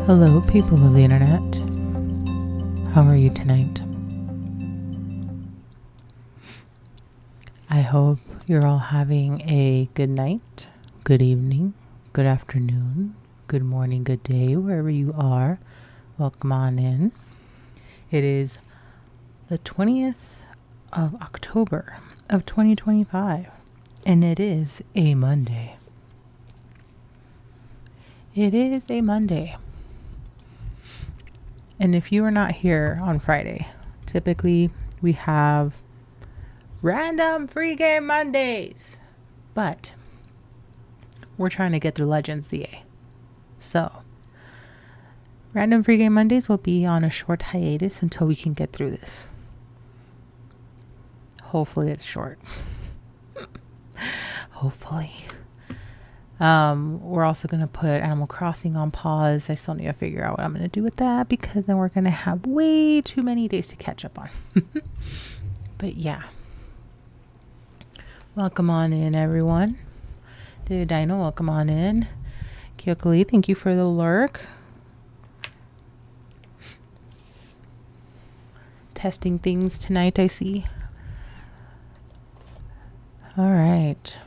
Hello, people of the internet. How are you tonight? I hope you're all having a good night, good evening, good afternoon, good morning, good day, wherever you are. Welcome on in. It is the 20th of October of 2025, and it is a Monday. It is a Monday. And if you are not here on Friday, typically we have random free game Mondays, but we're trying to get through Legendsza. So random free game Mondays will be on a short hiatus until we can get through this. Hopefully it's short. Hopefully. We're also going to put Animal Crossing on pause. I still need to figure out what I'm going to do with that because then we're going to have way too many days to catch up on. But yeah. Welcome on in, everyone. David Dino, welcome on in. Kyokali, thank you for the lurk. Testing things tonight, I see. All right.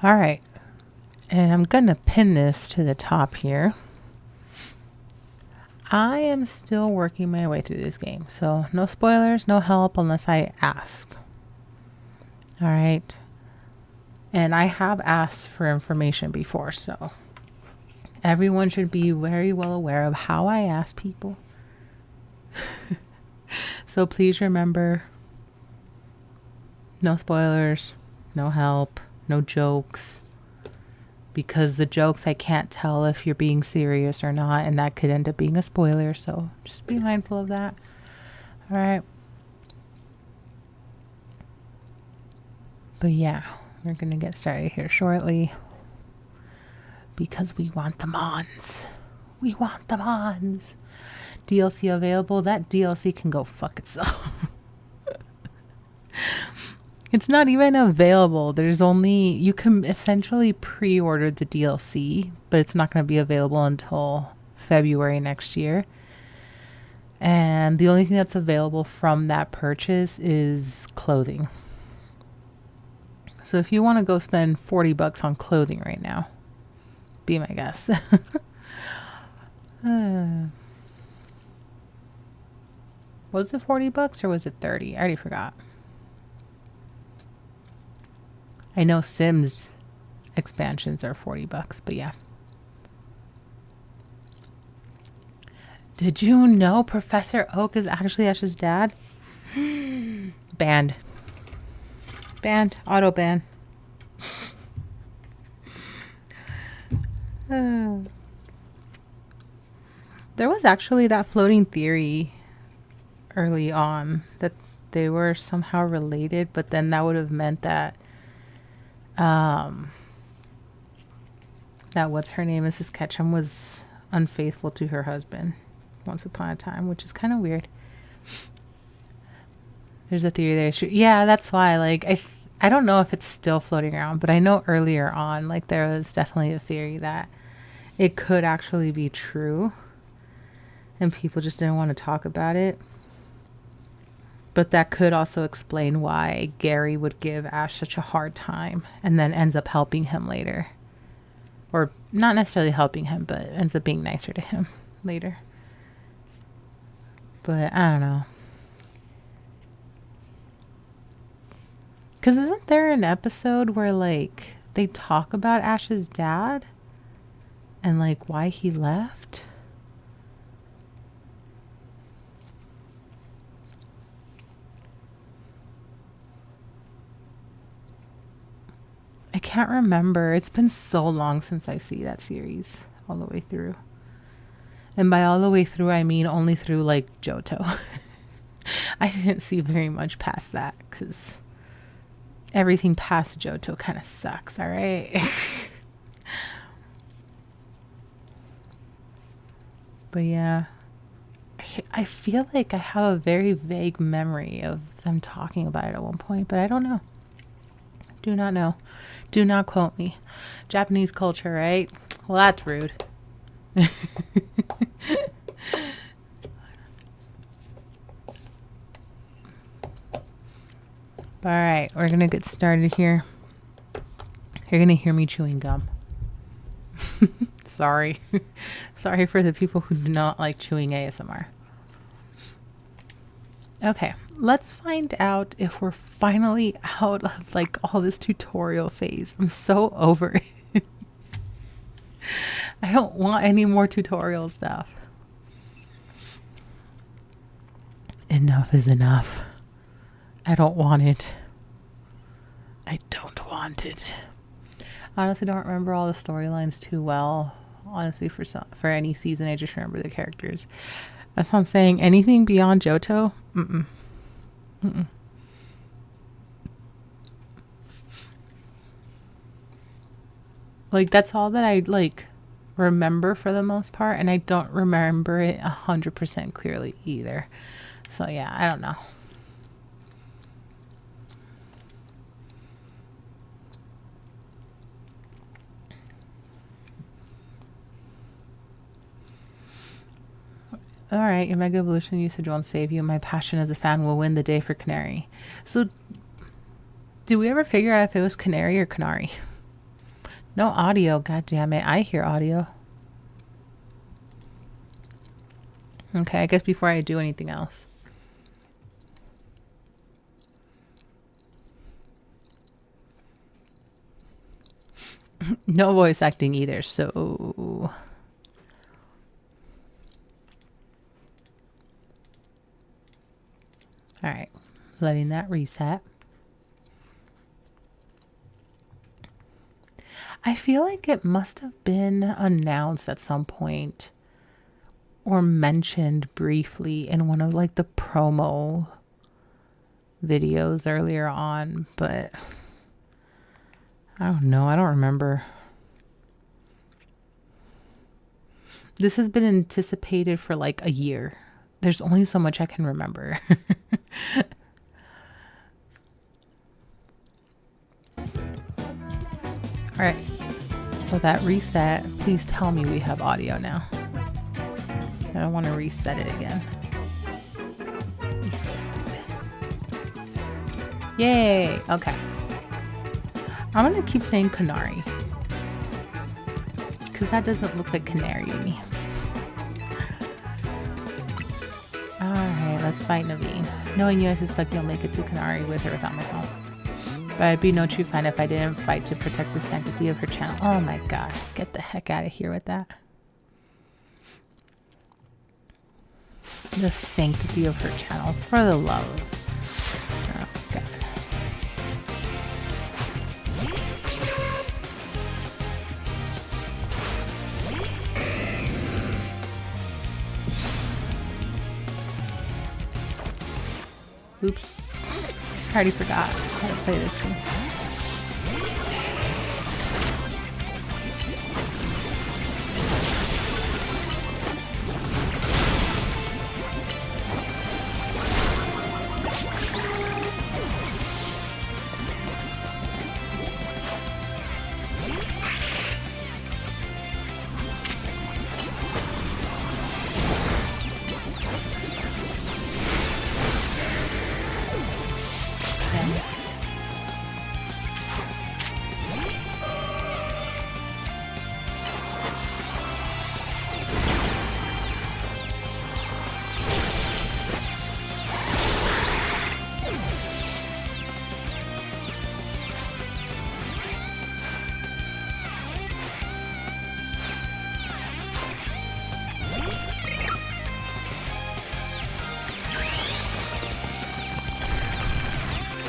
All right, and I'm going to pin this to the top here. I am still working my way through this game, so no spoilers, no help unless I ask. All right, and I have asked for information before, so everyone should be very well aware of how I ask people. So please remember, no spoilers, no help. No jokes, because the jokes I can't tell if you're being serious or not, and that could end up being a spoiler, so just be mindful of that. All right. But yeah, we're going to get started here shortly because we want the mons. We want the mons. DLC available. That DLC can go fuck itself. It's not even available. You can essentially pre-order the DLC, but it's not going to be available until February next year. And the only thing that's available from that purchase is clothing. So if you want to go spend $40 on clothing right now, be my guest. Was it $40 or was it 30? I already forgot. I know Sims expansions are $40, but yeah. Did you know Professor Oak is actually Ash's dad? Banned. Banned. Auto ban. There was actually that floating theory early on that they were somehow related, but then that would have meant that that what's her name, Mrs. Ketchum, was unfaithful to her husband once upon a time, which is kind of weird. There's a theory there. Yeah, that's why. Like, I don't know if it's still floating around, but I know earlier on, like, there was definitely a theory that it could actually be true, and people just didn't want to talk about it. But that could also explain why Gary would give Ash such a hard time and then ends up helping him later. Or not necessarily helping him, but ends up being nicer to him later. But I don't know. Because isn't there an episode where, like, they talk about Ash's dad and, like, why he left? I can't remember. It's been so long since I see that series all the way through. And by all the way through, I mean only through, like, Johto. I didn't see very much past that because everything past Johto kind of sucks, all right? But yeah. I feel like I have a very vague memory of them talking about it at one point, but I don't know. Do not know. Do not quote me. Japanese culture, right? Well, that's rude. All right, we're going to get started here. You're going to hear me chewing gum. Sorry. Sorry for the people who do not like chewing ASMR. Okay, let's find out if we're finally out of like all this tutorial phase. I'm so over it. I don't want any more tutorial stuff. Enough is enough. I don't want it. I don't want it. I honestly don't remember all the storylines too well. Honestly, for any season, I just remember the characters. That's what I'm saying. Anything beyond Johto? Mm-mm. Mm-mm. Like, that's all that I, like, remember for the most part. And I don't remember it 100% clearly either. So, yeah, I don't know. All right, your Mega Evolution usage won't save you. My passion as a fan will win the day for Canary. So, did we ever figure out if it was Canary or Canary? No audio, god damn it. I hear audio. Okay, I guess before I do anything else. No voice acting either, so... All right, letting that reset. I feel like it must have been announced at some point or mentioned briefly in one of like the promo videos earlier on, but I don't know. I don't remember. This has been anticipated for like a year. There's only so much I can remember. All right, so that reset, please tell me we have audio now. I don't want to reset it again. He's so stupid. Yay, okay. I'm going to keep saying Canary, because that doesn't look like Canary to me. Alright, let's fight Naveen. Knowing you, I suspect you'll make it to Canary with or without my help. But I'd be no true fan if I didn't fight to protect the sanctity of her channel. Oh my gosh, get the heck out of here with that. The sanctity of her channel, for the love. Oh god. Oops. I already forgot how to play this game.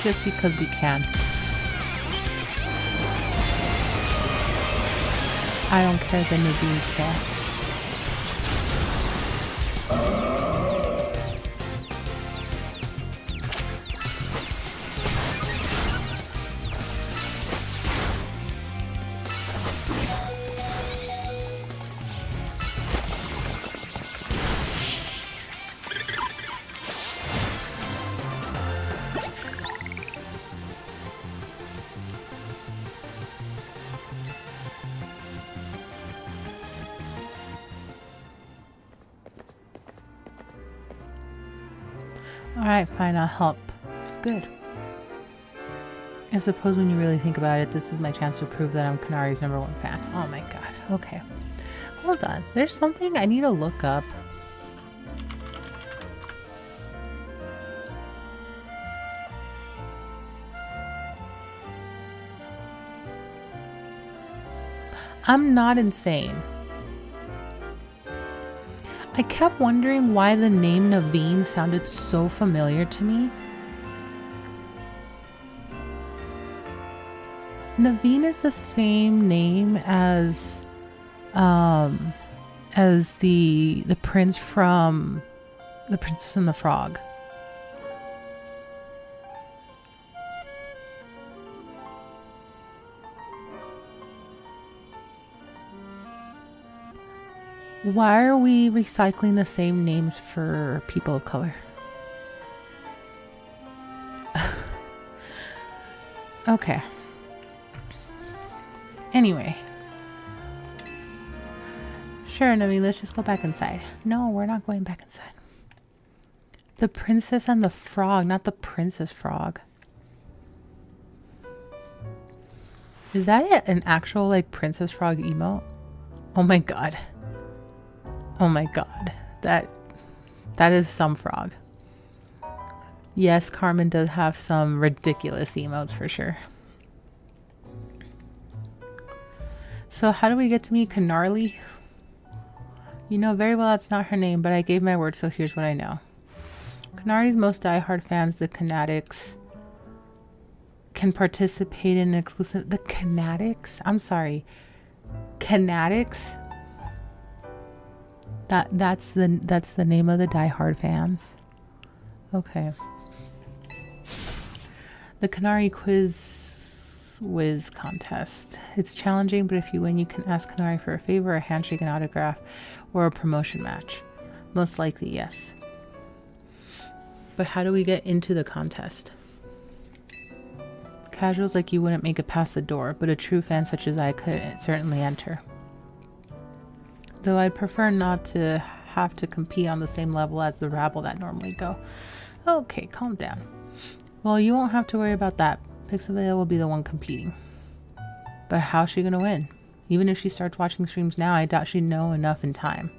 Just because we can. I don't care that Naveen can't. Alright, fine, I'll help. Good. I suppose when you really think about it, this is my chance to prove that I'm Kanari's #1 fan. Oh my god. Okay. Hold on. There's something I need to look up. I'm not insane. I kept wondering why the name Naveen sounded so familiar to me. Naveen is the same name as the prince from The Princess and the Frog. Why are we recycling the same names for people of color? Okay. Anyway. Sure, Nami, let's just go back inside. No, we're not going back inside. The Princess and the Frog, not the Princess Frog. Is that an actual, like, Princess Frog emote? Oh my god. Oh my god. That is some frog. Yes, Carmen does have some ridiculous emotes for sure. So how do we get to meet Canarly? You know very well that's not her name, but I gave my word, so here's what I know. Canarly's most diehard fans, the Canatics, can participate in an exclusive... The Canatics? I'm sorry. Canatics? That's the name of the diehard fans. Okay. The Canary Quiz Whiz contest. It's challenging, but if you win, you can ask Canary for a favor, a handshake, an autograph, or a promotion match. Most likely, yes. But how do we get into the contest? Casuals like you wouldn't make it past the door, but a true fan such as I could certainly enter. Though I'd prefer not to have to compete on the same level as the rabble that normally go. Okay, calm down. Well, you won't have to worry about that. Pixelvelia will be the one competing. But how's she gonna win? Even if she starts watching streams now, I doubt she'd know enough in time.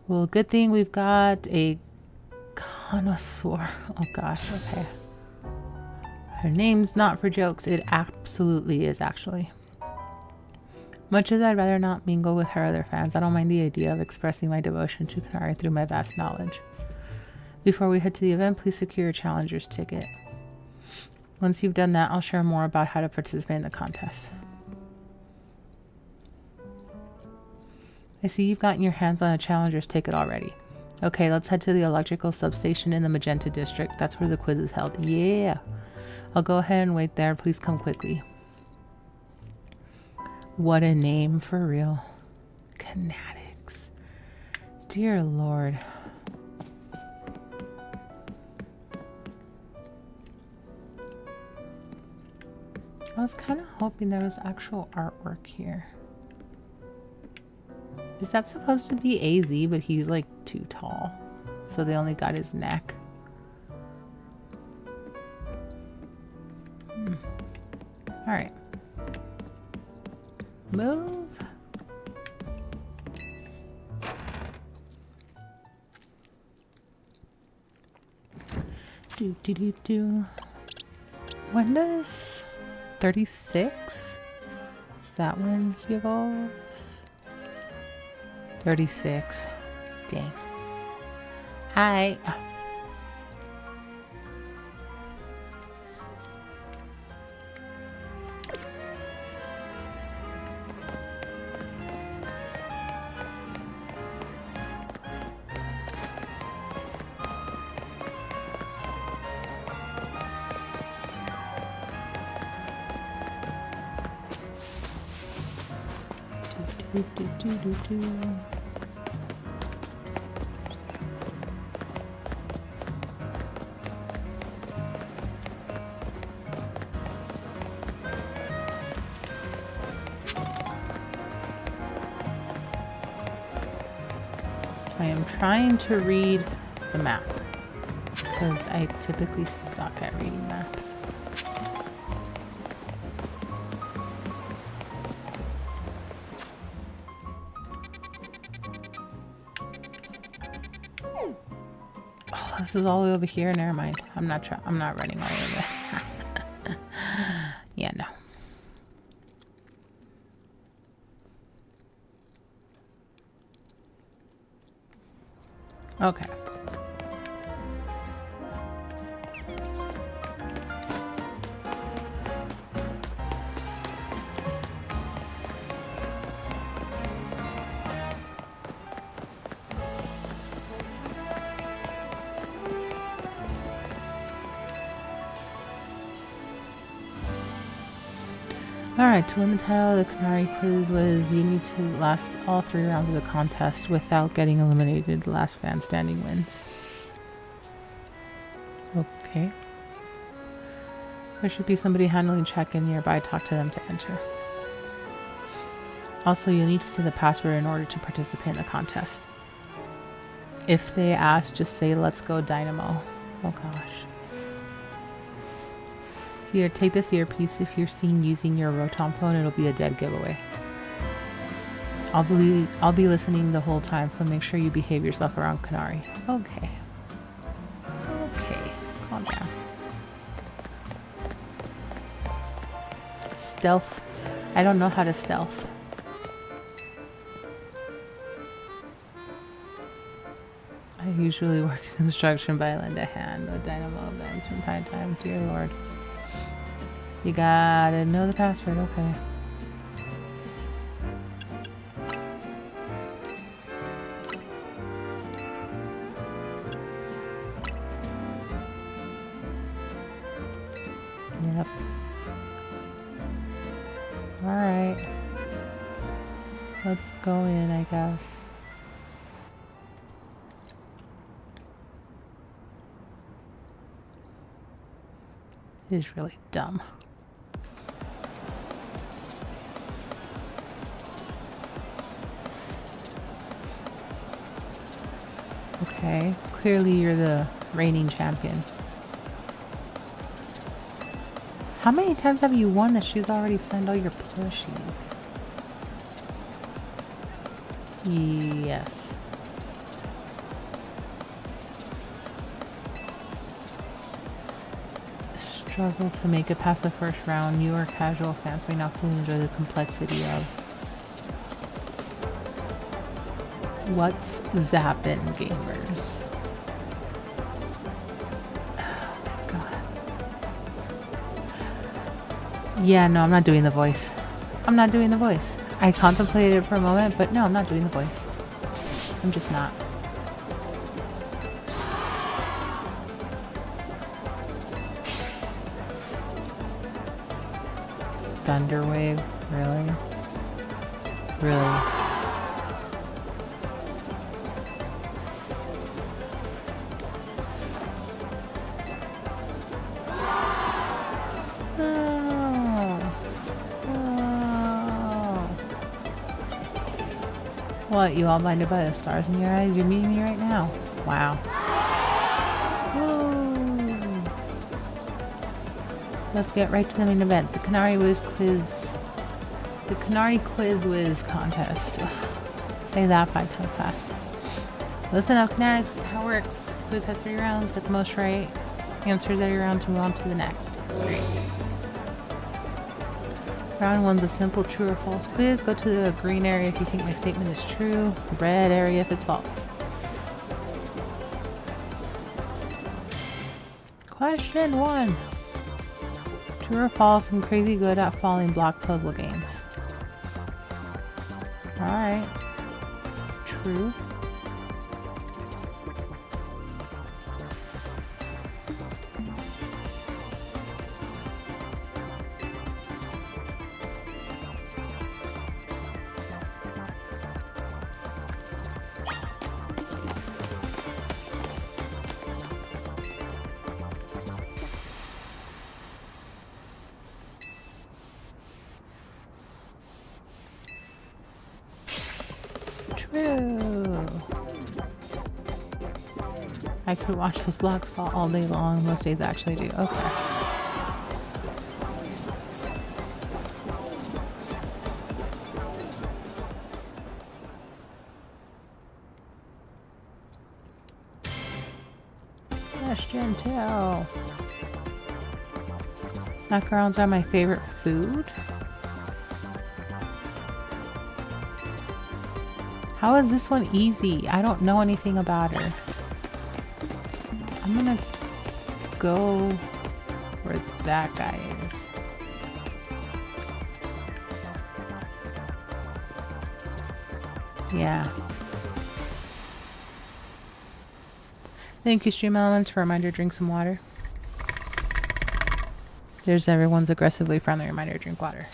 Well, good thing we've got a connoisseur. Oh gosh, okay. Her name's not for jokes. It absolutely is, actually. Much as I'd rather not mingle with her other fans, I don't mind the idea of expressing my devotion to Kanari through my vast knowledge. Before we head to the event, please secure your challenger's ticket. Once you've done that, I'll share more about how to participate in the contest. I see you've gotten your hands on a challenger's ticket already. Okay, let's head to the electrical substation in the Magenta District. That's where the quiz is held. Yeah! I'll go ahead and wait there. Please come quickly. What a name, for real. Canatics. Dear Lord. I was kind of hoping there was actual artwork here. Is that supposed to be AZ, but he's like too tall, so they only got his neck? Alright. Move. Do. When does 36? Is that when he evolves? 36. Dang. Hi. Do. I am trying to read the map because I typically suck at reading maps. Oh, this is all the way over here. Never mind. I'm not running all the way there. Yeah, no. Okay. Alright, to win the title of the Canary quiz was you need to last all 3 rounds of the contest without getting eliminated. The last fan standing wins. Okay. There should be somebody handling check-in nearby. Talk to them to enter. Also, you'll need to say the password in order to participate in the contest. If they ask, just say, "Let's go Dynamo." Oh gosh. Here, take this earpiece. If you're seen using your Rotom phone, it'll be a dead giveaway. I'll be listening the whole time, so make sure you behave yourself around Canary. Okay. Okay. Calm down. Stealth. I don't know how to stealth. I usually work construction, but I lend a hand with Dynamo events from time to time. Dear Lord. You gotta know the password, okay. Yep. Alright. Let's go in, I guess. It is really dumb. Okay, clearly you're the reigning champion. How many times have you won that she's already signed all your plushies? Yes. Struggle to make it past the first round. You or casual fans may not fully enjoy the complexity of what's zappin', gamers. Oh my god. Yeah, no, I'm not doing the voice. I'm not doing the voice. I contemplated it for a moment, but no, I'm not doing the voice. I'm just not. Thunderwave? Really? Really? What, you all blinded by the stars in your eyes? You're meeting me right now. Wow. Woo. Let's get right to the main event. The Canary Whiz Quiz. The Canary Quiz Whiz Contest. Ugh. Say that 5 times fast. Listen up, Canary. This is how it works. Quiz has 3 rounds. Get the most right answers every round to move on to the next. Great. Round 1's a simple true or false quiz. Go to the green area if you think my statement is true. Red area if it's false. Question 1. True or false? I'm crazy good at following block puzzle games. Alright. True. True. I could watch those blocks fall all day long. Most days I actually do. Okay. Question 2. Macarons are my favorite food. How is this one easy? I don't know anything about her. I'm gonna go where that guy is. Yeah. Thank you, Stream Elements, for a reminder to drink some water. There's everyone's aggressively friendly reminder to drink water.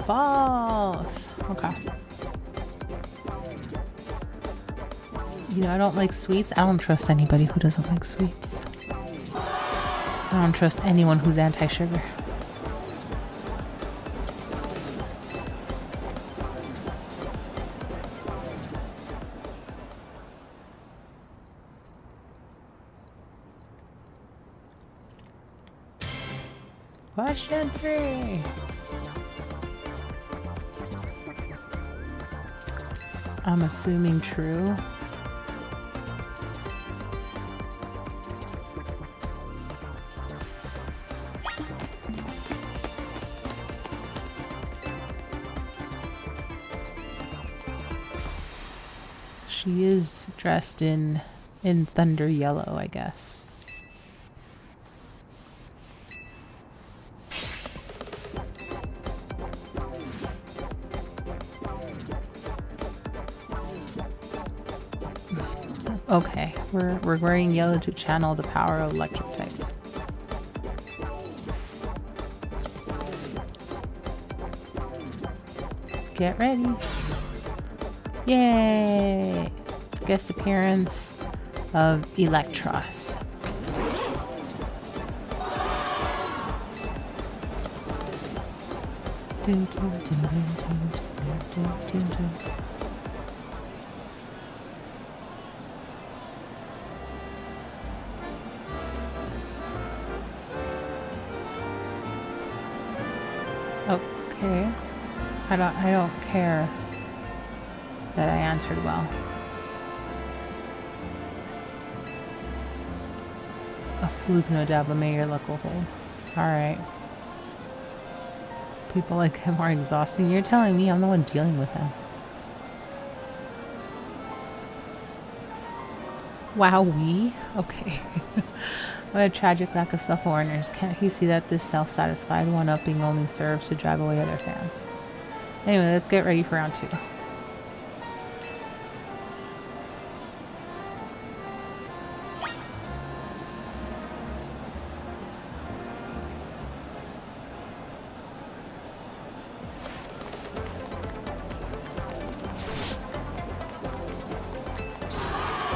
False. Okay. You know, I don't like sweets. I don't trust anybody who doesn't like sweets. I don't trust anyone who's anti-sugar. Question 3. I'm assuming true. She is dressed in thunder yellow, I guess. Okay, we're wearing yellow to channel the power of electric types. Get ready. Yay! Guest appearance of Electros. Okay. I don't care that I answered well. A fluke, no doubt, but may your luck will hold. Alright. People like him are exhausting. You're telling me I'm the one dealing with him. Wowee. Okay. What a tragic lack of self-awareness. Can't he see that this self-satisfied one-upping only serves to drive away other fans? Anyway, let's get ready for round 2.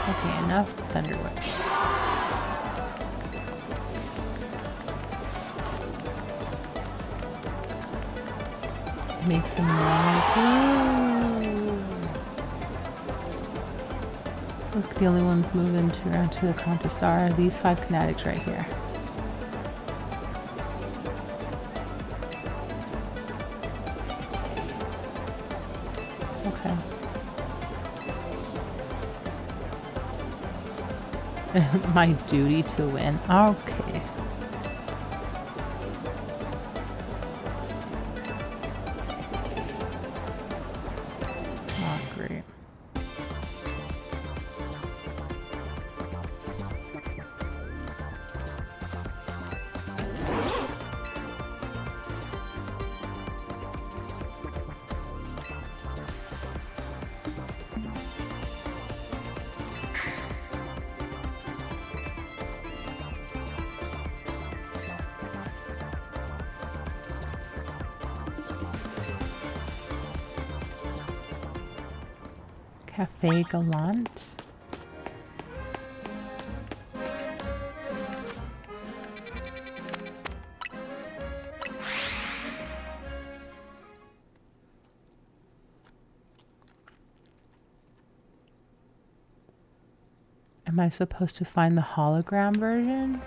Okay, enough Thunderwhip. Make some noise. Ooh. Look, the only ones moving to round 2 the contest are these 5 Kinetics right here. Okay. My duty to win. Okay. Oh, great. Cafe Gallant. Am I supposed to find the hologram version?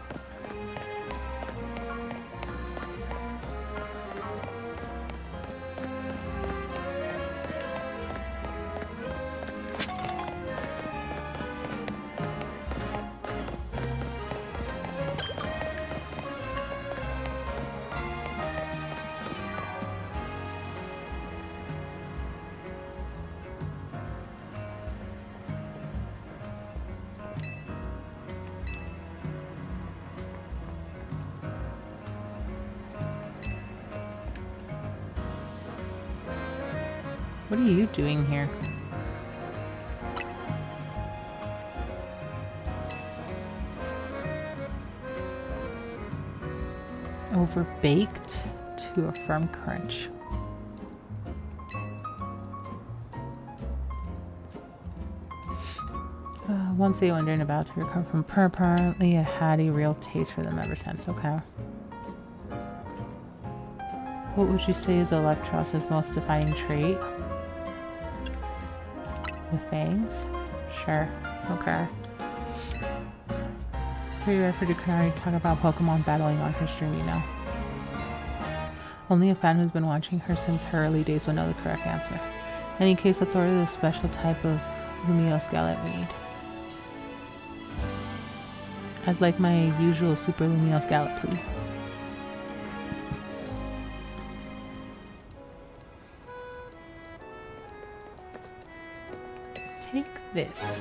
What are you doing here? Overbaked to a firm crunch. Once they wondered about to recover from permanently, it had a real taste for them ever since. Okay. What would you say is Electros's most defining trait? The fangs? Sure. Okay. Pretty rare for Dukanari to talk about Pokemon battling on her stream, you know. Only a fan who's been watching her since her early days will know the correct answer. In any case, let's order the special type of Lumiose Galette we need. I'd like my usual Super Lumiose Galette, please. Take this.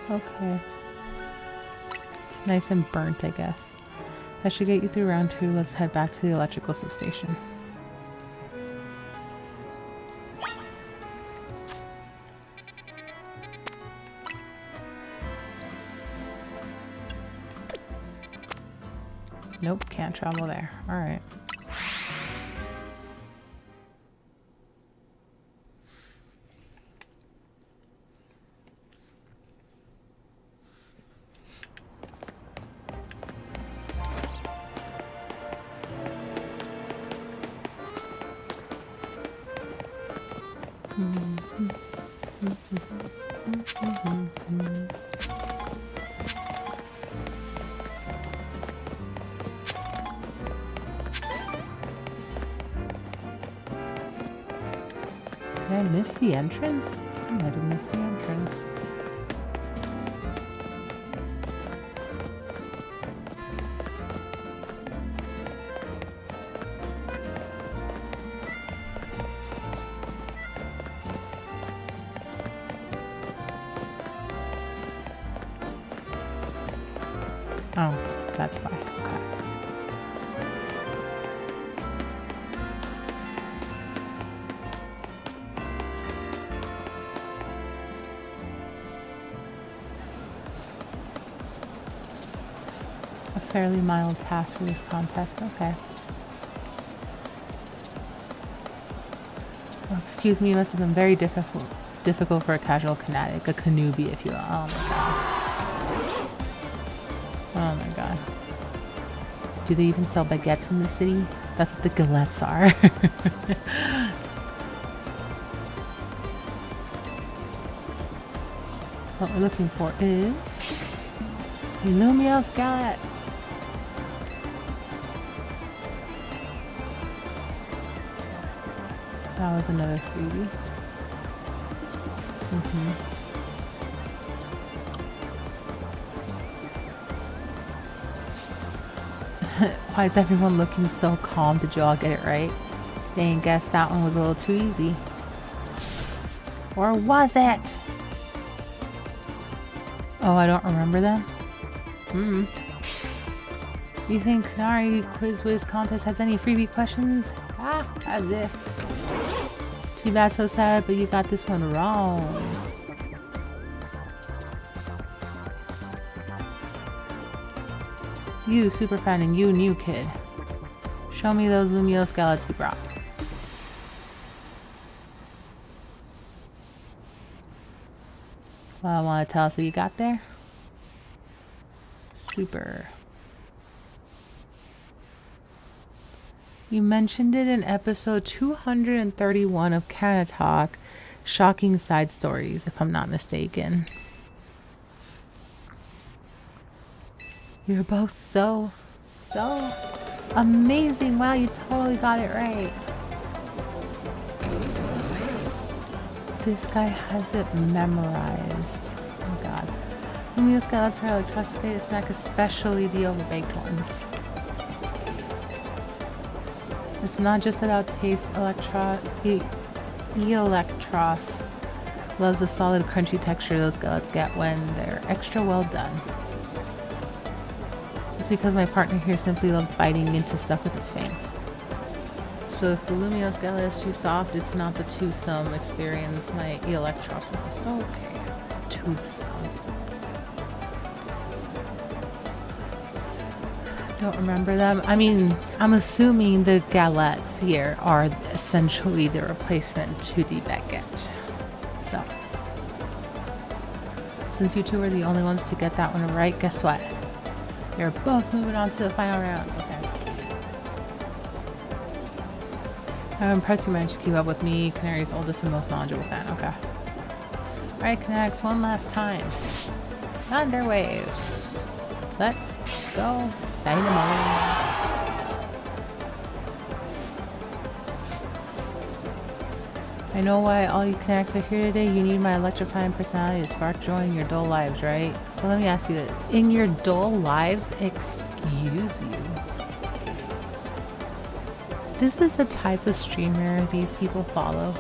Okay. It's nice and burnt, I guess. That should get you through round 2. Let's head back to the electrical substation. Nope, can't travel there. Alright. Did I miss the entrance? I might have missed the entrance. Oh, that's why. Okay. A fairly mild task for this contest. Okay. Well, excuse me, it must have been very difficult for a casual kinetic, a Kanubi, if you will. Oh my god. Oh my god. Do they even sell baguettes in the city? That's what the galettes are. What we're looking for is Lumiose Galette. That was another freebie. Why is everyone looking so calm? Did you all get it right? They ain't guessed that one was a little too easy. Or was it? Oh, I don't remember them? You think Nari Quiz Wiz contest has any freebie questions? Ah, as if. Too bad, so sad, but you got this one wrong. You, super fan, and you, new kid. Show me those Lumiose Galettes you brought. Well, want to tell us what you got there? Super. You mentioned it in episode 231 of Canna Talk, Shocking Side Stories, if I'm not mistaken. You're both so amazing. Wow, you totally got it right. This guy has it memorized. Oh god. Lumia's guys are like toxicated snack, especially the overbaked ones. It's not just about taste. Electros loves the solid crunchy texture those gullets get when they're extra well done. It's because my partner here simply loves biting into stuff with its fangs. So if the Lumios Gala is too soft, it's not the toothsome experience my Electros wants. Okay. Toothsome. Don't remember them. I mean, I'm assuming the galettes here are essentially the replacement to the baguette. So, since you two are the only ones to get that one right, guess what? You're both moving on to the final round. Okay. I'm impressed you managed to keep up with me, Canary's oldest and most knowledgeable fan. Okay. Alright, Canary's one last time. Thunderwave. Let's go. Dynamo. I know why all you Canary's are here today. You need my electrifying personality to spark joy in your dull lives, right? So let me ask you this. In your dull lives, excuse you. This is the type of streamer these people follow.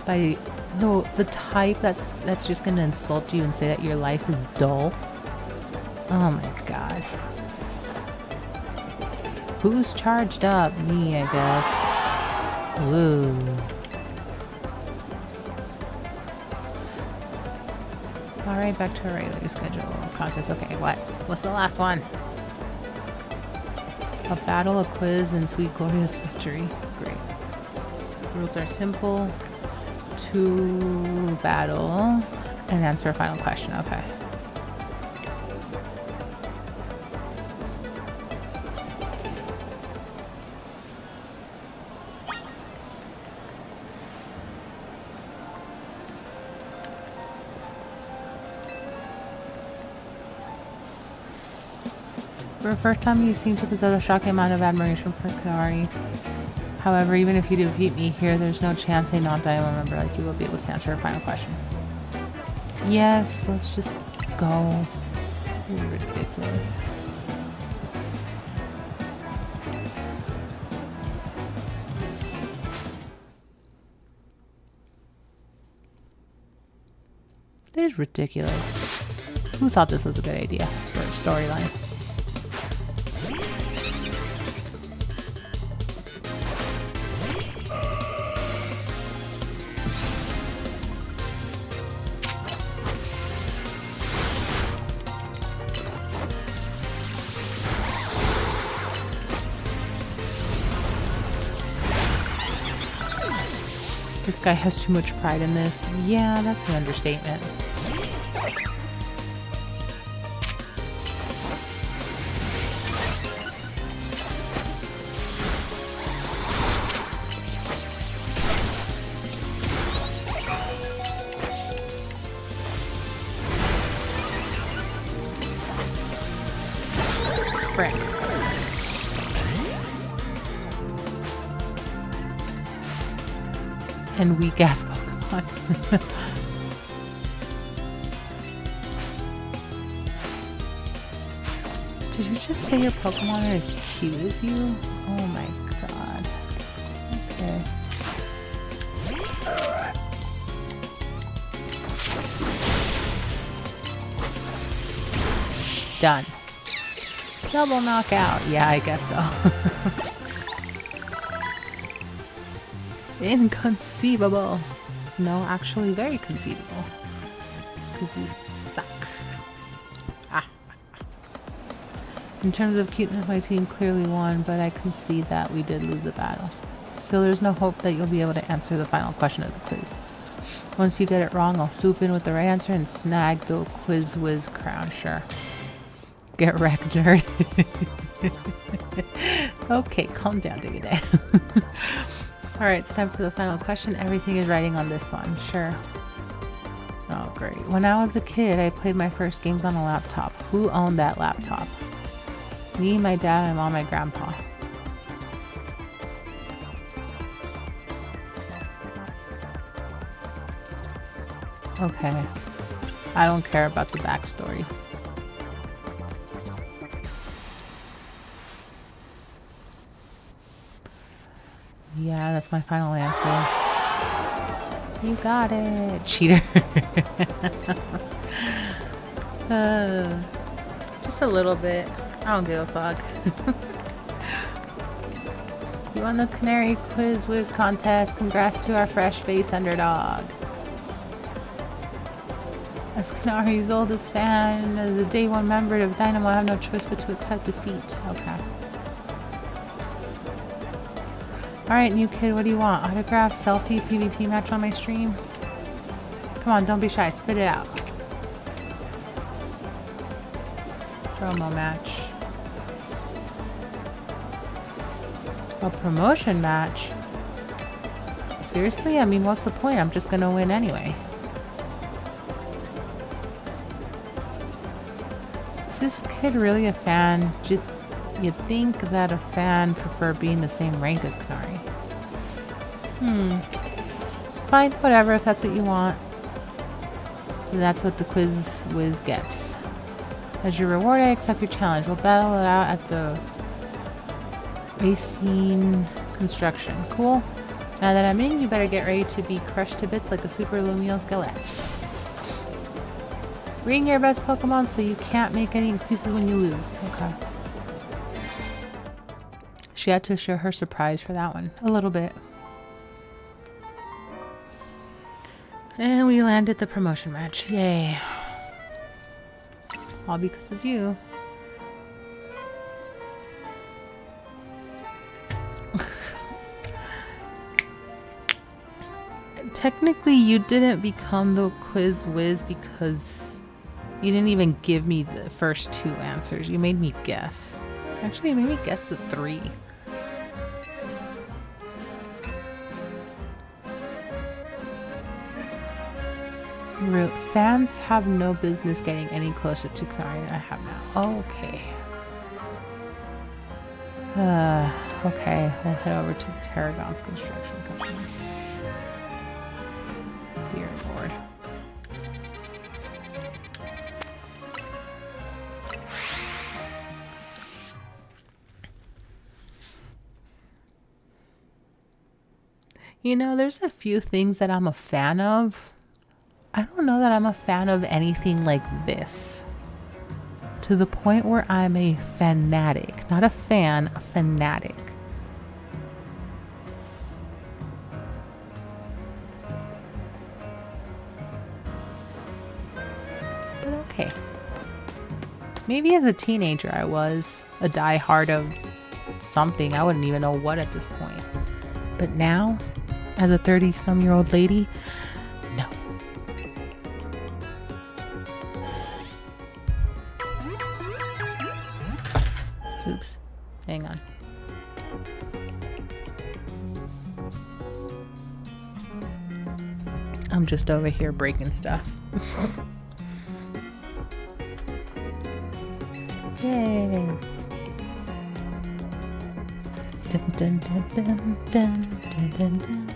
By the type that's just gonna insult you and say that your life is dull. Oh my god. Who's charged up? Me, I guess. Woo. Alright, back to our regular schedule. Contest. Okay, what? What's the last one? A battle, a quiz, and sweet glorious victory. Great. Rules are simple. To battle and answer a final question. Okay. For the first time, you seem to possess a shocking amount of admiration for Kanari. However, even if you defeat me here, there's no chance a non-diamond member like you will be able to answer a final question. Yes, let's just go. You're ridiculous. This is ridiculous. Who thought this was a good idea for a storyline? This guy has too much pride in this. Yeah, that's an understatement. Frick. And weak ass Pokemon. Did you just say your Pokemon are as cute as you? Oh my god. Okay. Done. Double knockout. Yeah, I guess so. Inconceivable. No, actually very conceivable. Because you suck. Ah. In terms of cuteness, my team clearly won, but I concede that we did lose the battle. So there's no hope that you'll be able to answer the final question of the quiz. Once you get it wrong, I'll swoop in with the right answer and snag the quiz whiz crown. Sure. Get wrecked, nerd. Okay, calm down, dig it down. Alright, it's time for the final question. Everything is writing on this one. Sure. Oh, great. When I was a kid, I played my first games on a laptop. Who owned that laptop? Me, my dad, my mom, my grandpa. Okay. I don't care about the backstory. Yeah, that's my final answer. You got it. Cheater. Just a little bit. I don't give a fuck. You won the Canary Quiz Whiz contest. Congrats to our fresh face underdog. As Canari's oldest fan, as a day one member of Dynamo, I have no choice but to accept defeat. Okay. Alright, new kid, what do you want? Autograph, selfie, PvP match on my stream? Come on, don't be shy. Spit it out. Promo match. A promotion match? Seriously? I mean, what's the point? I'm just gonna win anyway. Is this kid really a fan? You'd think that a fan prefer being the same rank as Canary. Fine, whatever, if that's what you want. That's what the Quiz Whiz gets. As your reward, I accept your challenge. We'll battle it out at the Racine Construction. Cool? Now that I'm in, you better get ready to be crushed to bits like a super Lumiose skeleton. Bring your best Pokemon so you can't make any excuses when you lose. Okay. She had to show her surprise for that one. A little bit. And we landed the promotion match. Yay. All because of you. Technically, you didn't become the Quiz Whiz because you didn't even give me the first two answers. You made me guess. Actually, you made me guess the three. Fans have no business getting any closer to Canary than I have now. Okay. Okay, we'll head over to Tarragon's construction company. Dear Lord. You know, there's a few things that I'm a fan of. I don't know that I'm a fan of anything like this. To the point where I'm a fanatic. Not a fan, a fanatic. But okay. Maybe as a teenager I was a diehard of something. I wouldn't even know what at this point. But now, as a 30-some-year-old lady, no. Oops. Hang on. I'm just over here breaking stuff. Yay. Dun, dun, dun, dun, dun, dun, dun, dun.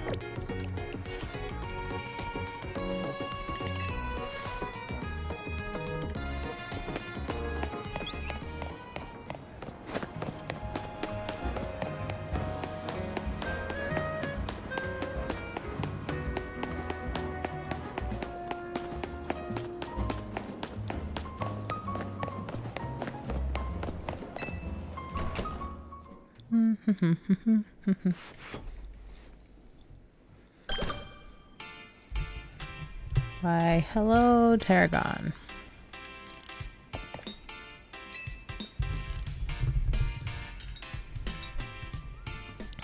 Why, hello, Tarragon.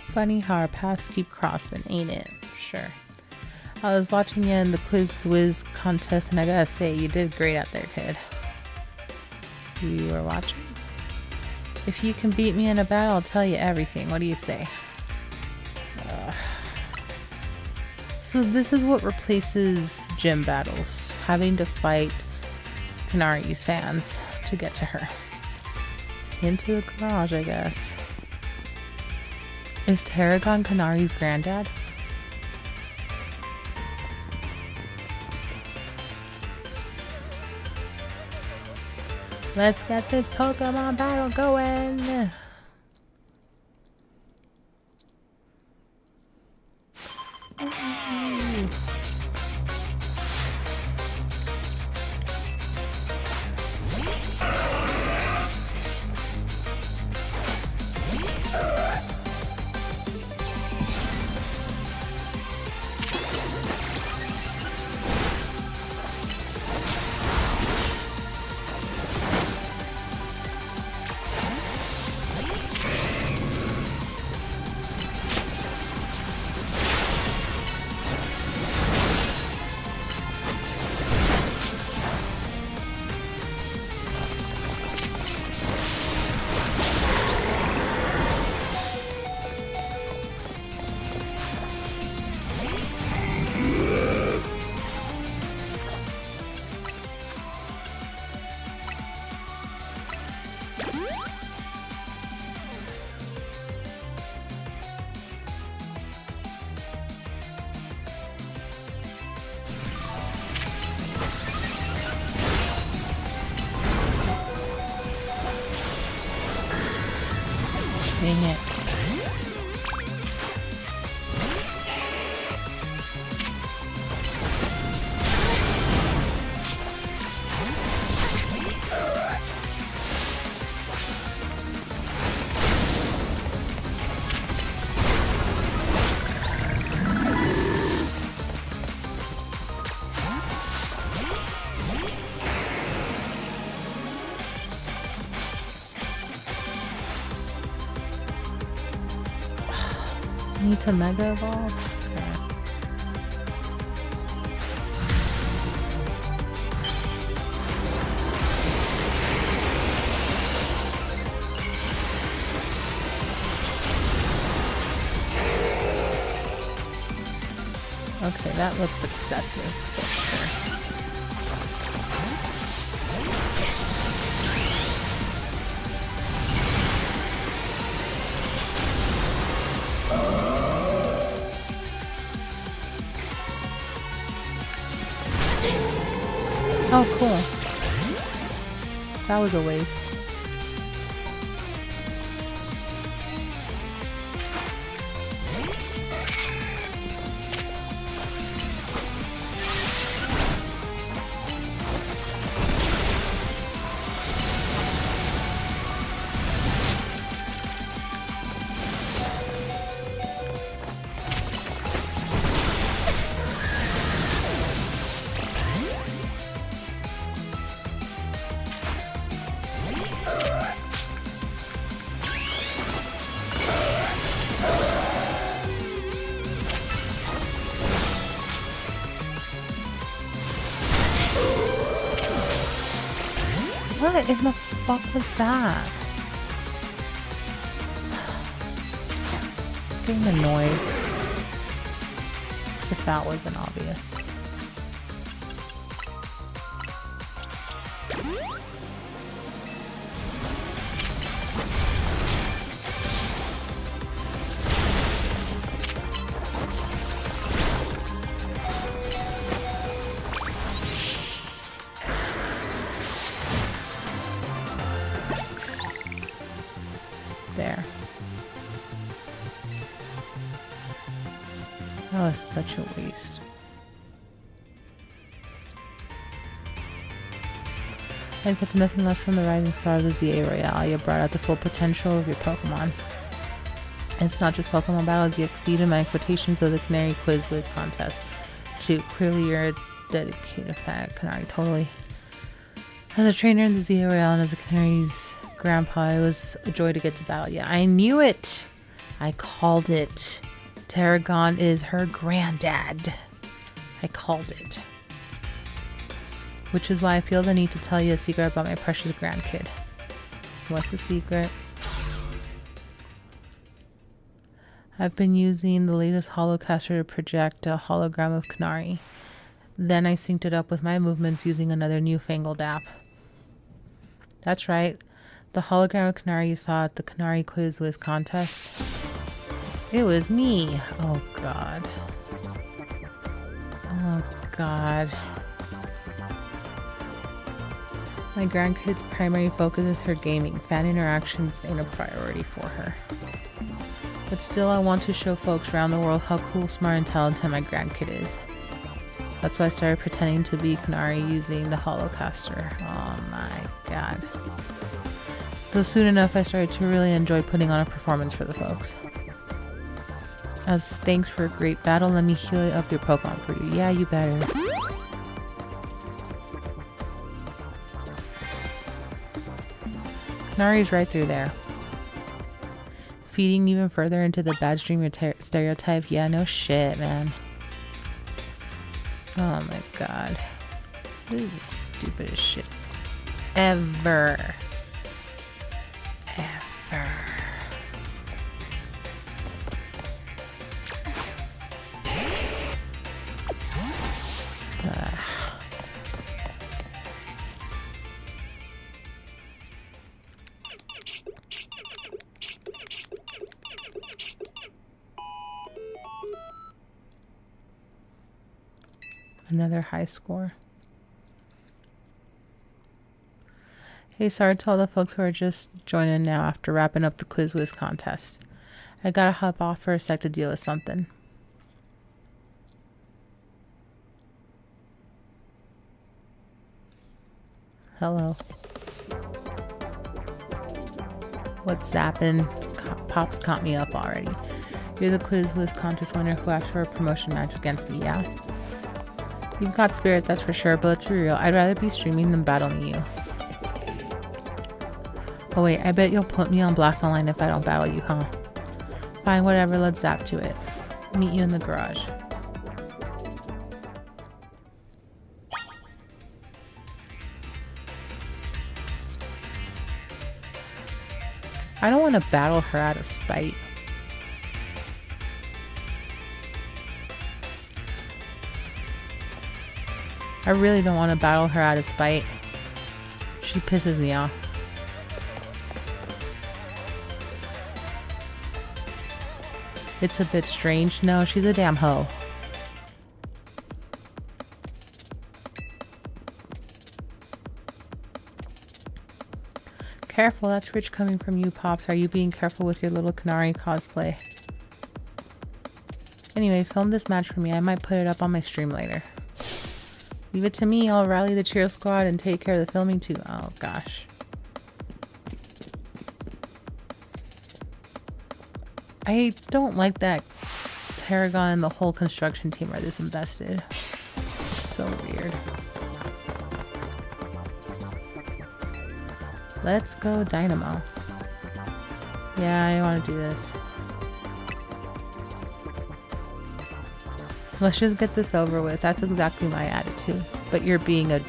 Funny how our paths keep crossing, ain't it? Sure. I was watching you in the Quiz Whiz contest, and I gotta say, you did great out there, kid. You were watching? If you can beat me in a battle, I'll tell you everything. What do you say? So this is what replaces gym battles. Having to fight Kanari's fans to get to her. Into the garage, I guess. Is Tarragon Kanari's granddad? Let's get this Pokemon battle going! Dang it. Need to Mega Evolve? Okay. Okay, that looks excessive for sure. Oh, cool. That was a waste. What in the fuck was that? Getting annoyed if that wasn't obvious. There. That was such a waste. I expect nothing less from the rising star of the ZA Royale. You brought out the full potential of your Pokemon. It's not just Pokemon battles, you exceeded my expectations of the Canary Quiz Whiz contest. Too clearly you're a dedicated fan, Canary, totally. As a trainer in the ZA Royale and as a Canary's grandpa, it was a joy to get to battle. Yeah, I knew it. I called it. Tarragon is her granddad. I called it. Which is why I feel the need to tell you a secret about my precious grandkid. What's the secret? I've been using the latest holocaster to project a hologram of Canary. Then I synced it up with my movements using another newfangled app. That's right. The hologram of Canary you saw at the Canary Quiz Whiz contest. It was me. Oh, God. Oh, God. My grandkid's primary focus is her gaming. Fan interactions ain't a priority for her. But still, I want to show folks around the world how cool, smart, and talented my grandkid is. That's why I started pretending to be Canary using the holocaster. Oh my God. Though soon enough, I started to really enjoy putting on a performance for the folks. As thanks for a great battle, let me heal up your Pokemon for you. Yeah, you better. Canary's right through there. Feeding even further into the bad streamer stereotype. Yeah, no shit, man. Oh my God. This is the stupidest shit ever. Ever. Another high score. Hey, sorry to all the folks who are just joining now after wrapping up the Quiz Whiz contest. I gotta hop off for a sec to deal with something. Hello. What's zappin'? Pops caught me up already. You're the Quiz Whiz contest winner who asked for a promotion match against me, yeah? You've got spirit, that's for sure, but let's be real. I'd rather be streaming than battling you. Oh wait, I bet you'll put me on blast online if I don't battle you, huh? Fine, whatever, let's zap to it. Meet you in the garage. I don't want to battle her out of spite. I really don't want to battle her out of spite. She pisses me off. It's a bit strange. No, she's a damn hoe. Careful, that's rich coming from you, Pops. Are you being careful with your little Canary cosplay? Anyway, film this match for me. I might put it up on my stream later. Leave it to me. I'll rally the cheer squad and take care of the filming too. Oh, gosh. I don't like that Tarragon and the whole construction team are this invested. It's so weird. Let's go Dynamo. Yeah, I want to do this. Let's just get this over with. That's exactly my attitude. But you're being a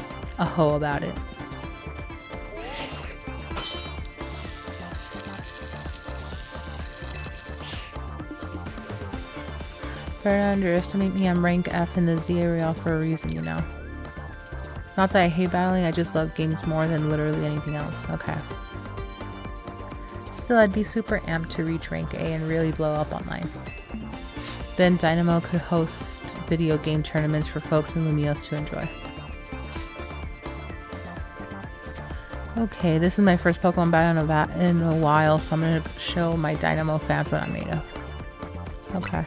hoe about it. Better underestimate me. I'm rank F in the Z area for a reason, you know. It's not that I hate battling, I just love games more than literally anything else. Okay. Still, I'd be super amped to reach rank A and really blow up online. Then Dynamo could host video game tournaments for folks in Lumios to enjoy. Okay, this is my first Pokemon battle in a while, so I'm going to show my Dynamo fans what I'm made of. Okay.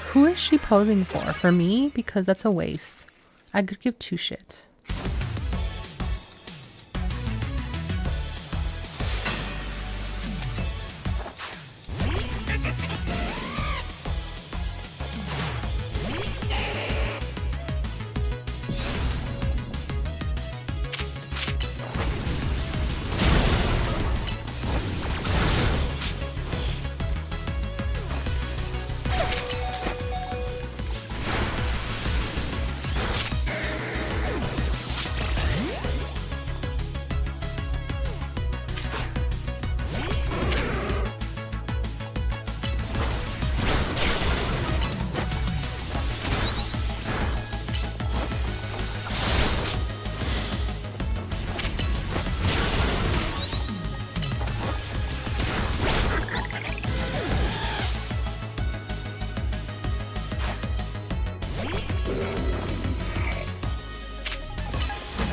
Who is she posing for? For me? Because that's a waste. I could give two shits.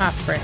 Ah, frick.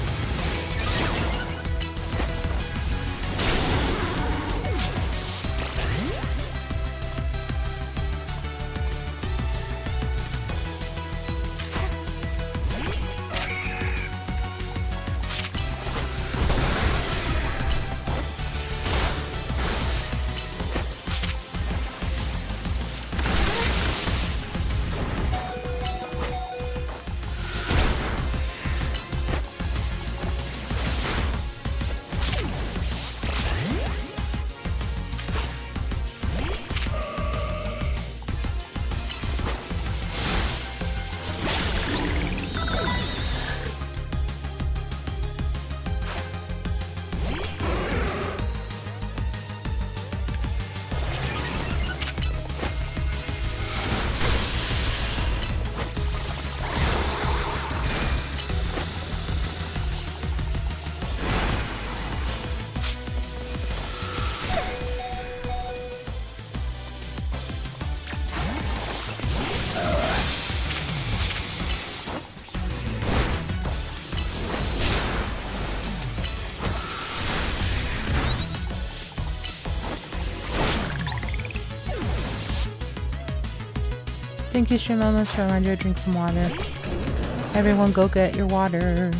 Thank you, Stream Almost, for a reminder to drink some water. Everyone go get your water.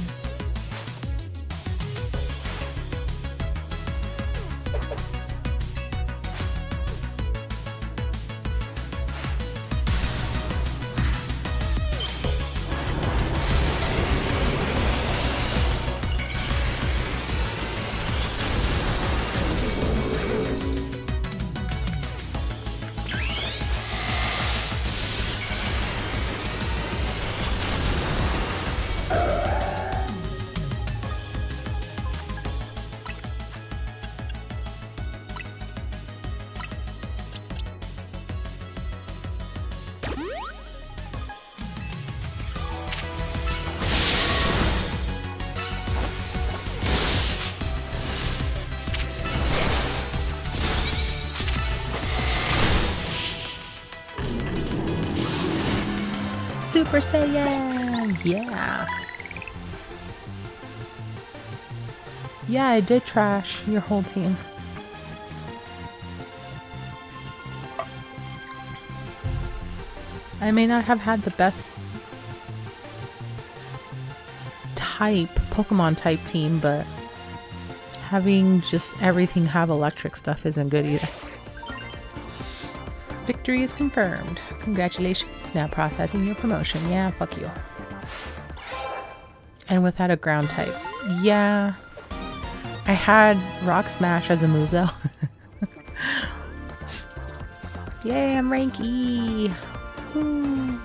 Super Saiyan! Yeah! Yeah, I did trash your whole team. I may not have had the best Pokemon type team, but having just everything have electric stuff isn't good either. Victory is confirmed. Congratulations. Now processing your promotion. Yeah, fuck you. And without a ground type. Yeah. I had Rock Smash as a move though. Yay, I'm rank E. Woo.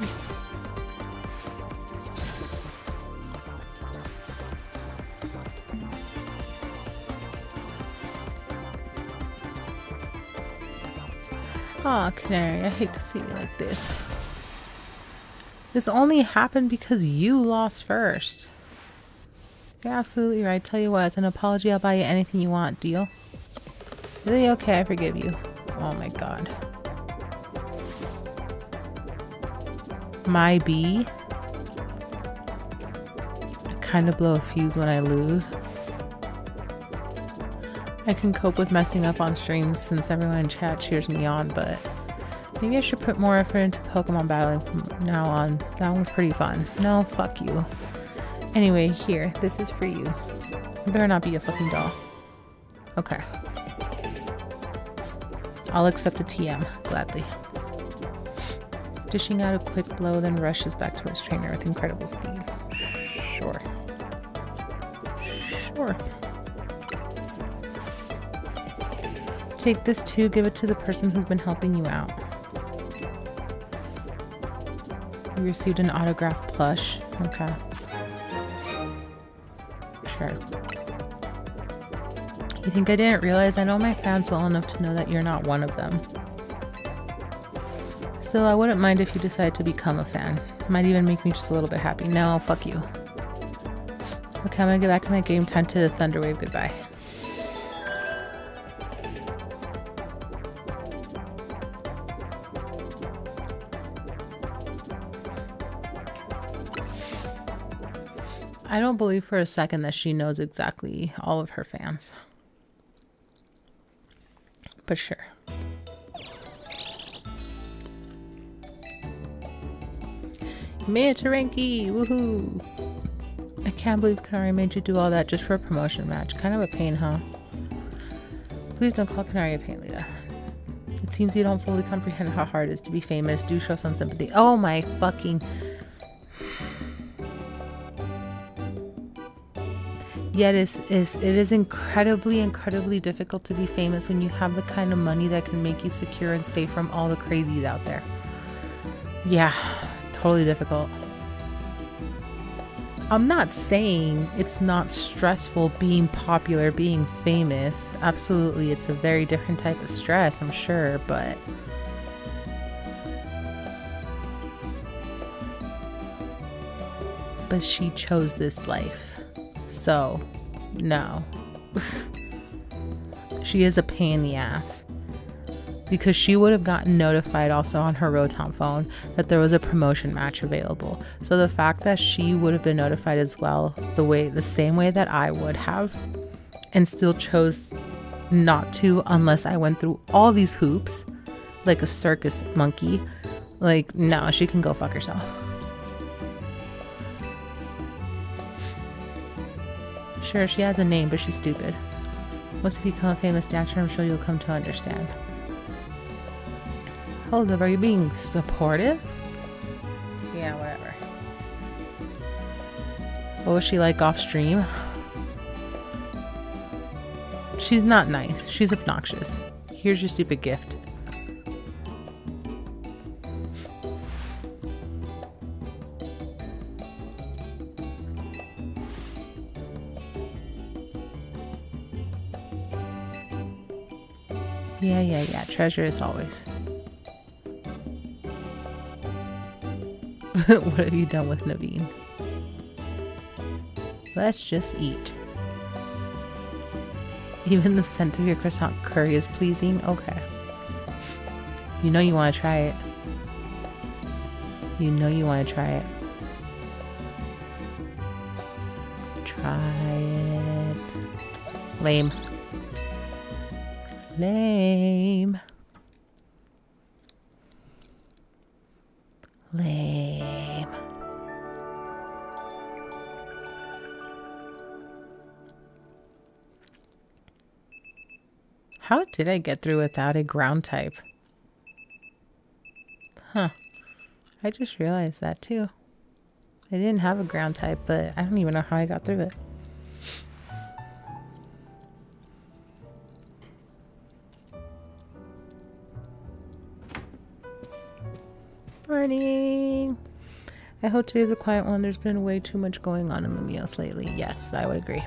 Aw, Canary, I hate to see you like this. This only happened because you lost first. You're absolutely right. Tell you what, as an apology, I'll buy you anything you want. Deal? Really? Okay, I forgive you. Oh my god. My B. I kind of blow a fuse when I lose. I can cope with messing up on streams since everyone in chat cheers me on, but maybe I should put more effort into Pokemon battling from now on. That one's pretty fun. No, fuck you. Anyway, here, this is for you. You better not be a fucking doll. Okay. I'll accept a TM, gladly. Dishing out a quick blow, then rushes back to his trainer with incredible speed. Sure. Sure. Take this too, give it to the person who's been helping you out. You received an autographed plush. Okay. Sure. You think I didn't realize? I know my fans well enough to know that you're not one of them. Still, I wouldn't mind if you decide to become a fan. It might even make me just a little bit happy. No, fuck you. Okay, I'm gonna get back to my game. Time to Thunderwave goodbye. I don't believe for a second that she knows exactly all of her fans. But sure. Made it to Ranky! Woohoo! I can't believe Kanari made you do all that just for a promotion match. Kind of a pain, huh? Please don't call Kanari a pain, Lita. It seems you don't fully comprehend how hard it is to be famous. Do show some sympathy. Oh my fucking... Yet it is incredibly difficult to be famous when you have the kind of money that can make you secure and safe from all the crazies out there. Yeah, totally difficult. I'm not saying it's not stressful being popular, being famous. Absolutely, it's a very different type of stress, I'm sure, but... But she chose this life. So, no. She is a pain in the ass. Because she would have gotten notified also on her Rotom phone that there was a promotion match available. So the fact that she would have been notified as well, the same way that I would have, and still chose not to unless I went through all these hoops, like a circus monkey, like, no, she can go fuck herself. Sure, she has a name, but she's stupid. Once you become a famous dancer, I'm sure you'll come to understand. Hold up, are you being supportive? Yeah, whatever. What was she like off stream? She's not nice. She's obnoxious. Here's your stupid gift. Yeah. Treasure as always. What have you done with Naveen? Let's just eat. Even the scent of your croissant curry is pleasing? Okay. You know you want to try it. You know you want to try it. Try it. Lame. Lame. Lame. How did I get through without a ground type? Huh. I just realized that too. I didn't have a ground type, but I don't even know how I got through it. Morning. I hope today's a quiet one. There's been way too much going on in the Mios lately. Yes, I would agree.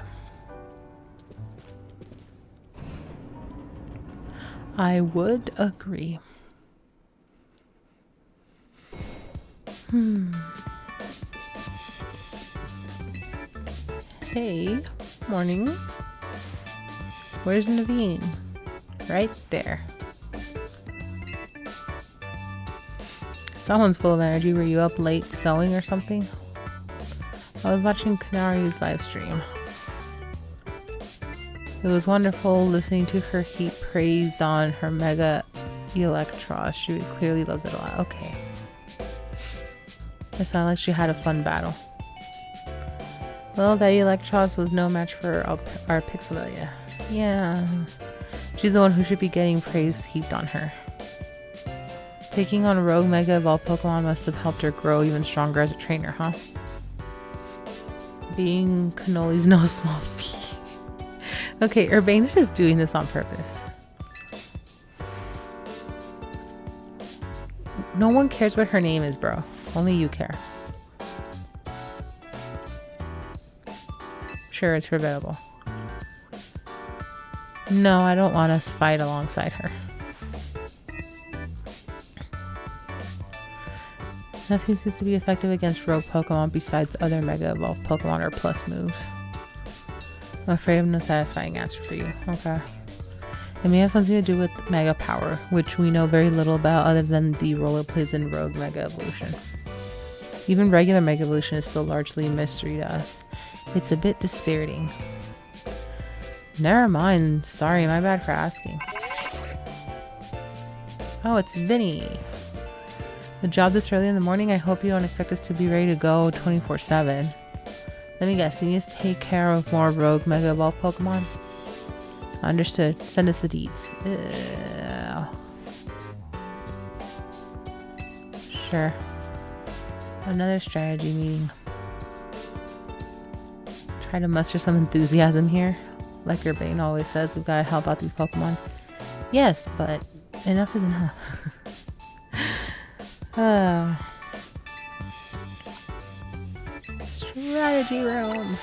I would agree. Hey, morning. Where's Naveen? Right there. Someone's full of energy. Were you up late sewing or something? I was watching Kanari's live stream. It was wonderful listening to her heap praise on her Mega Electros. She clearly loves it a lot. Okay. It sounded like she had a fun battle. Well, that Electros was no match for our pixelvelia. Yeah. She's the one who should be getting praise heaped on her. Taking on Rogue Mega Evolved Pokemon must have helped her grow even stronger as a trainer, huh? Being Cannoli's no small feat. Okay, Urbane's just doing this on purpose. No one cares what her name is, bro. Only you care. Sure, it's forgettable. No, I don't want to fight alongside her. Nothing seems to be effective against rogue Pokemon besides other Mega Evolved Pokemon or plus moves. I'm afraid of no satisfying answer for you. Okay. It may have something to do with Mega Power, which we know very little about other than the role it plays in Rogue Mega Evolution. Even regular Mega Evolution is still largely a mystery to us. It's a bit dispiriting. Never mind. Sorry, my bad for asking. Oh, it's Vinny. The job this early in the morning? I hope you don't expect us to be ready to go 24/7. Let me guess, you need to take care of more rogue Mega Evolved Pokemon? Understood. Send us the deeds. Sure. Another strategy meeting. Try to muster some enthusiasm here. Like your Bane always says, we've got to help out these Pokemon. Yes, but enough is enough. Strategy room.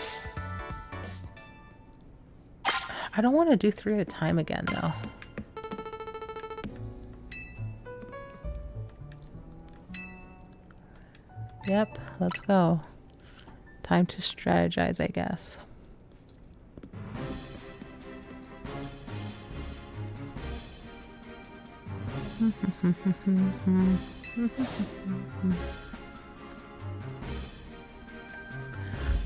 I don't want to do 3 at a time again, though. Yep, let's go. Time to strategize, I guess.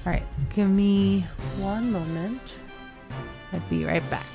Alright, give me 1 moment. I'll be right back.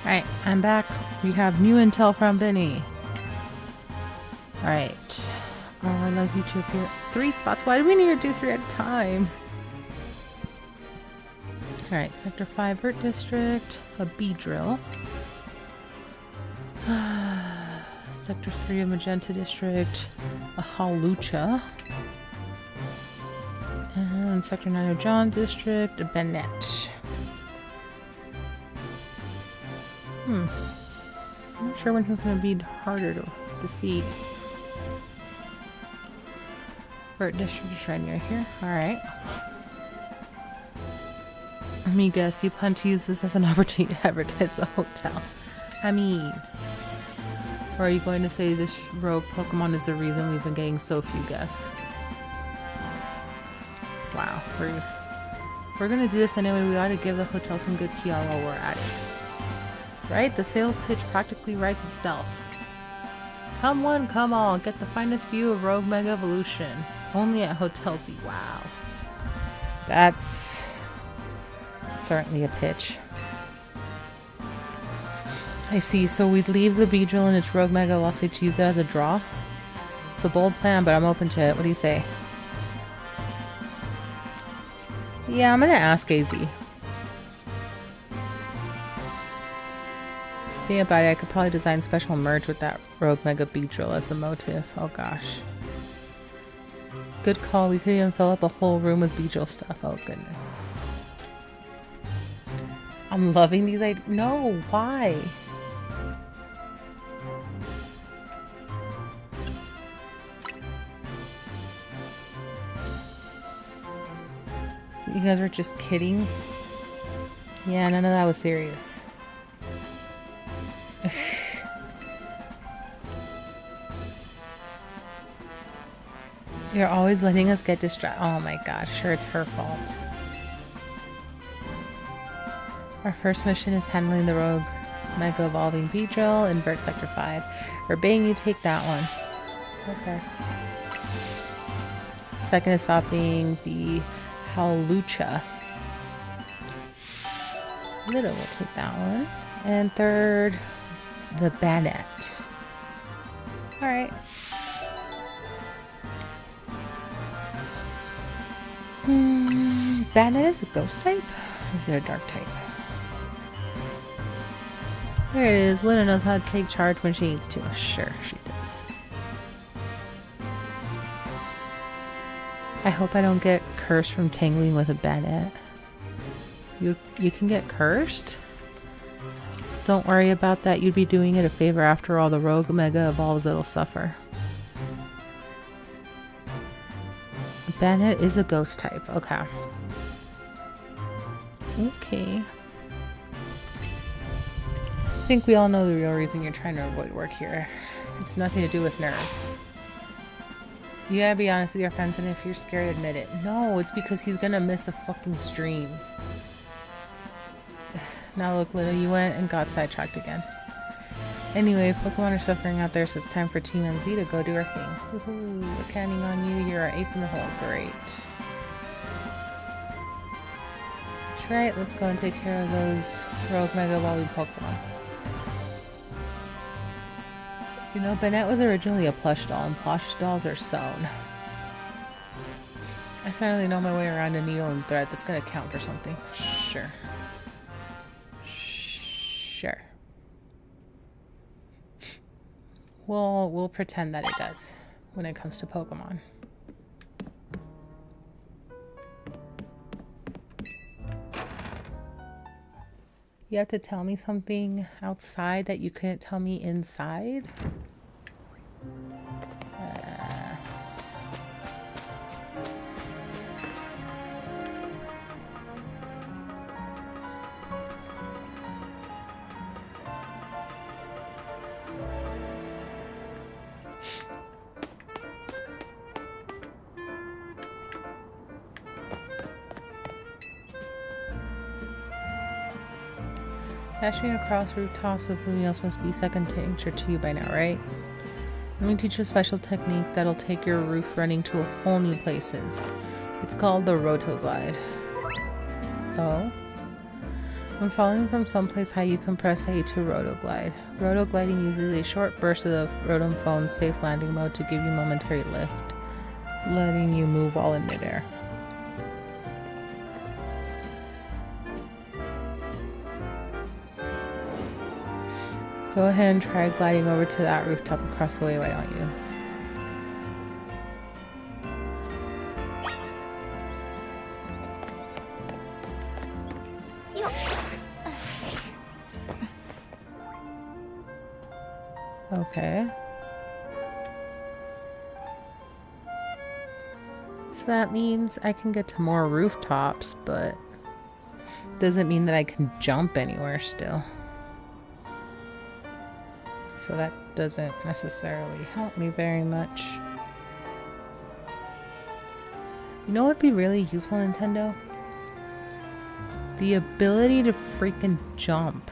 Alright, I'm back. We have new intel from Benny. Alright. I'd like you to appear 3 spots. Why do we need to do 3 at a time? Alright, Sector 5 Vert District. A Beedrill. Sector 3 of Magenta District. A Hawlucha. And Sector 9 of John District. A Bennett. I'm not sure when he's going to be harder to defeat. Vert District is right near here. Alright. Let me guess, you plan to use this as an opportunity to advertise the hotel. I mean... Or are you going to say this rogue Pokemon is the reason we've been getting so few guests? Wow. We're going to do this anyway. We ought to give the hotel some good PR while we're at it. Right? The sales pitch practically writes itself. Come one, come all. Get the finest view of Rogue Mega Evolution. Only at Hotel Z. Wow. That's certainly a pitch. I see. So we'd leave the Beedrill and its Rogue Mega Velocity to use it as a draw? It's a bold plan, but I'm open to it. What do you say? Yeah, I'm gonna ask AZ. Thinking about it, I could probably design special merch with that Rogue Mega Beedrill as the motif. Oh gosh. Good call. We could even fill up a whole room with Beedrill stuff. Oh goodness. I'm loving these ideas. No, why? So you guys were just kidding? Yeah, none of that was serious. You're always letting us get distracted. Oh my gosh, sure, it's her fault. Our first mission is handling the rogue Mega Evolving Beedrill in Vert Sector 5. We're begging you to take that one. Okay. Second is stopping the Hawlucha. Little will take that one. And third, the Bennett. Alright. Bandit is a ghost type? Or is it a dark type? There it is. Luna knows how to take charge when she needs to. Sure, she does. I hope I don't get cursed from tangling with a bandit. You can get cursed? Don't worry about that. You'd be doing it a favor. After all, the rogue mega evolves, it'll suffer. Bandit is a ghost type. Okay. Okay. I think we all know the real reason you're trying to avoid work here. It's nothing to do with nerves. You gotta be honest with your friends, and if you're scared, admit it. No, it's because he's gonna miss the fucking streams. Now look, Luna, you went and got sidetracked again. Anyway, Pokemon are suffering out there, so it's time for Team NZ to go do our thing. Woohoo, we're counting on you. You're our ace in the hole. Great. That's right, let's go and take care of those rogue Mega Evolving Pokemon. You know, Banette was originally a plush doll, and plush dolls are sewn. I certainly know my way around a needle and thread. That's gonna count for something. Sure. Sure. We'll pretend that it does when it comes to Pokemon. You have to tell me something outside that you couldn't tell me inside? Dashing across rooftops with Lumiose must be second nature to you by now, right? Let me teach you a special technique that'll take your roof running to a whole new places. It's called the Rotoglide. Oh? When falling from someplace high, you can press A to Rotoglide. Rotogliding uses a short burst of the Rotom phone's safe landing mode to give you momentary lift, letting you move while in midair. Go ahead and try gliding over to that rooftop across the way, why don't you? Okay. So that means I can get to more rooftops, but doesn't mean that I can jump anywhere still. So that doesn't necessarily help me very much. You know what would be really useful, Nintendo? The ability to freaking jump.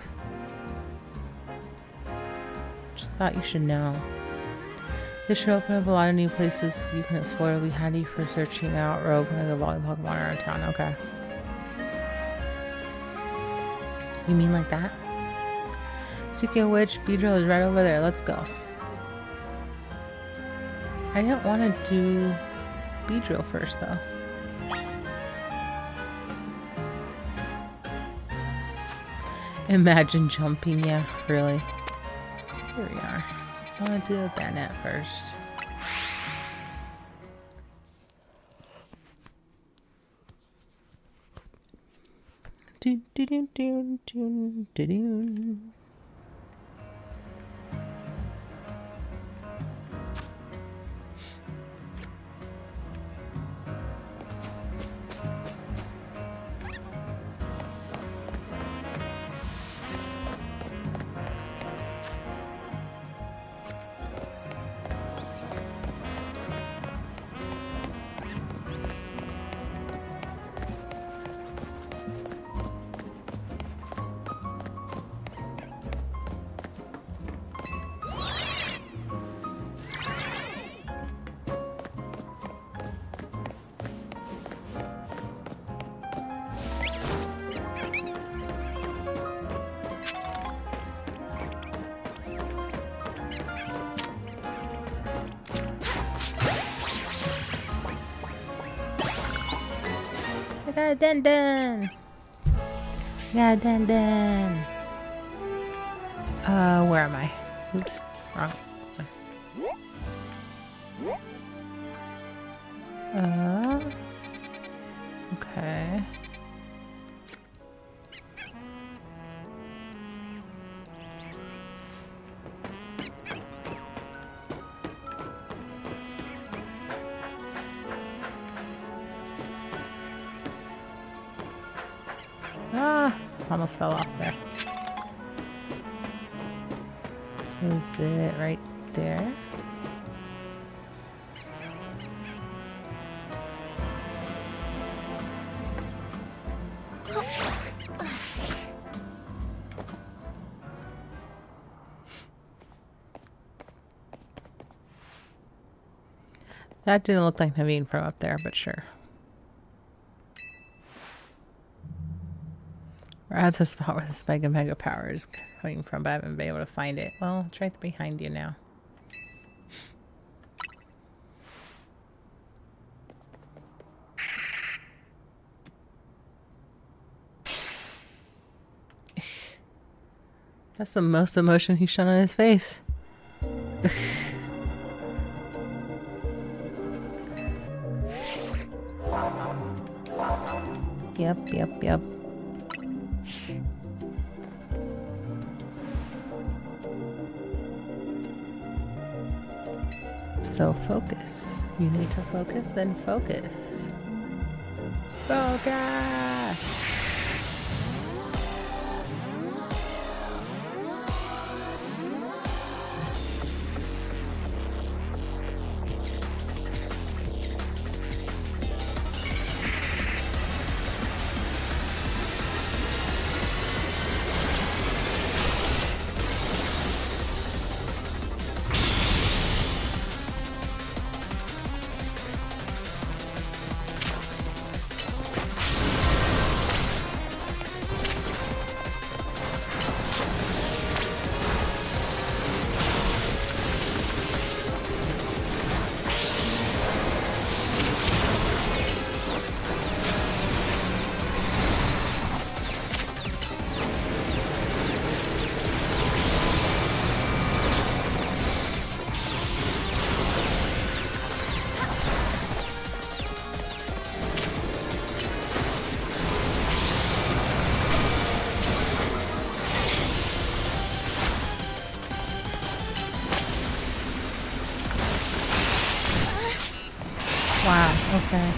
Just thought you should know. This should open up a lot of new places you can explore. It'll be handy for searching out rogue Mega Evolving Pokemon around town. Okay. You mean like that? Speaking of which, Beedrill is right over there. Let's go. I didn't want to do Beedrill first, though. Imagine jumping. Yeah, really. Here we are. I want to do a Banette first. Do do do do do do do. got a dun. Got a dun. Where am I? Oops, wrong one. Okay. Ah, almost fell off there. So is it right there? That didn't look like Naveen from up there, but sure. We're at the spot where the Spike and Mega Power is coming from, but I haven't been able to find it. Well, it's right behind you now. That's the most emotion he's shown on his face. Yep. So focus. You need to focus, then focus. Focus! Wow, okay.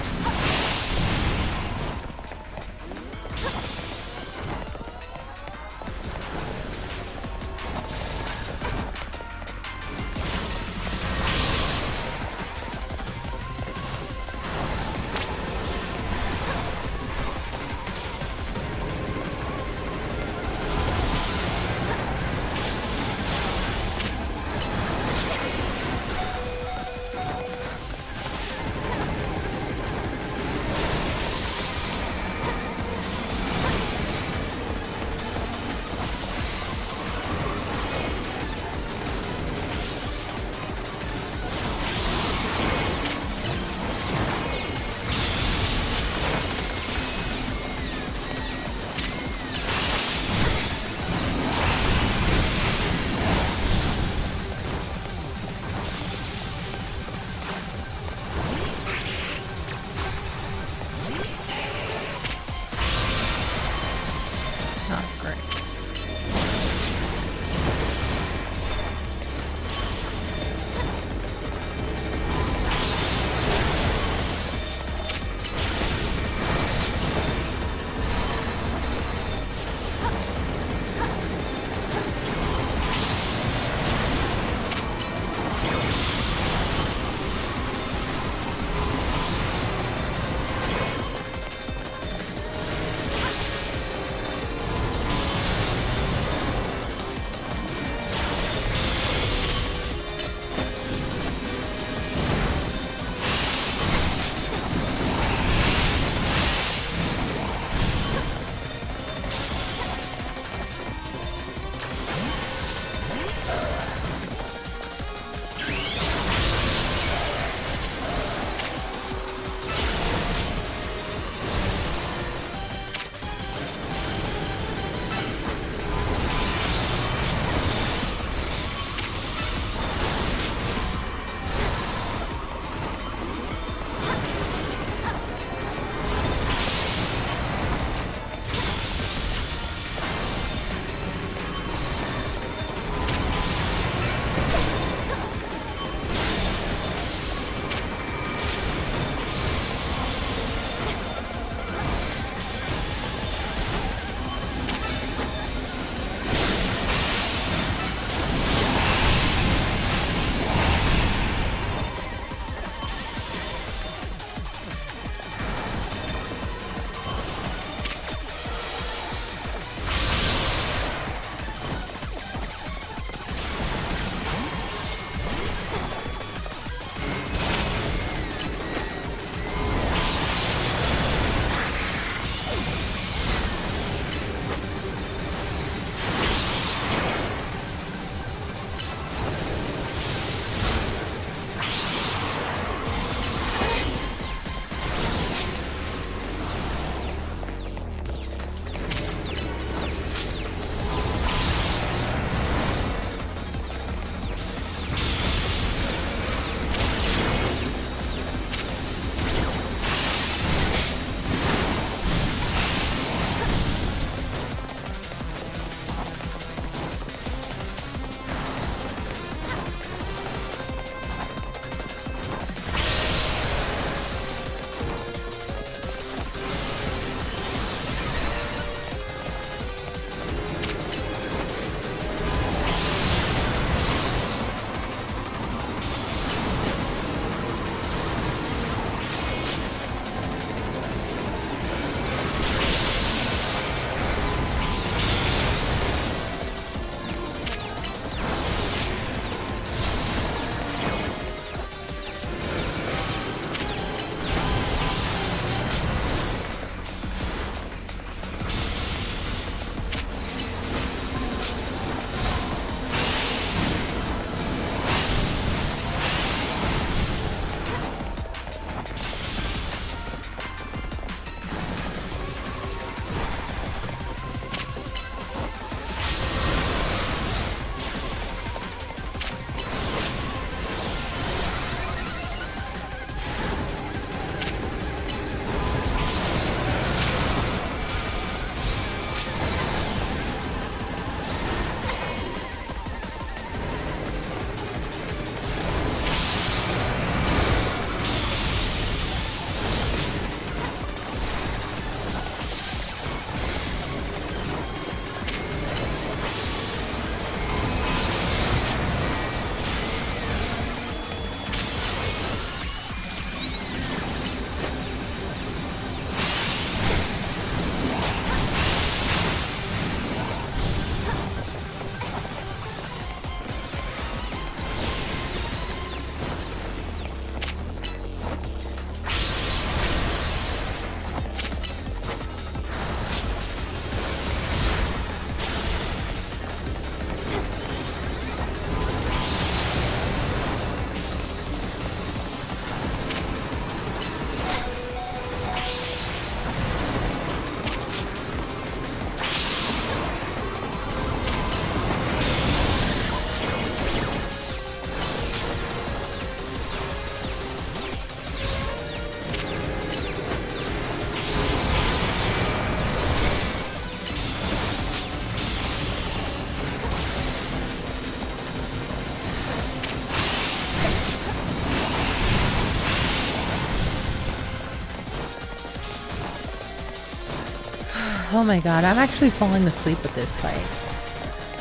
Oh my god, I'm actually falling asleep with this fight.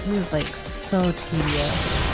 It was like so tedious.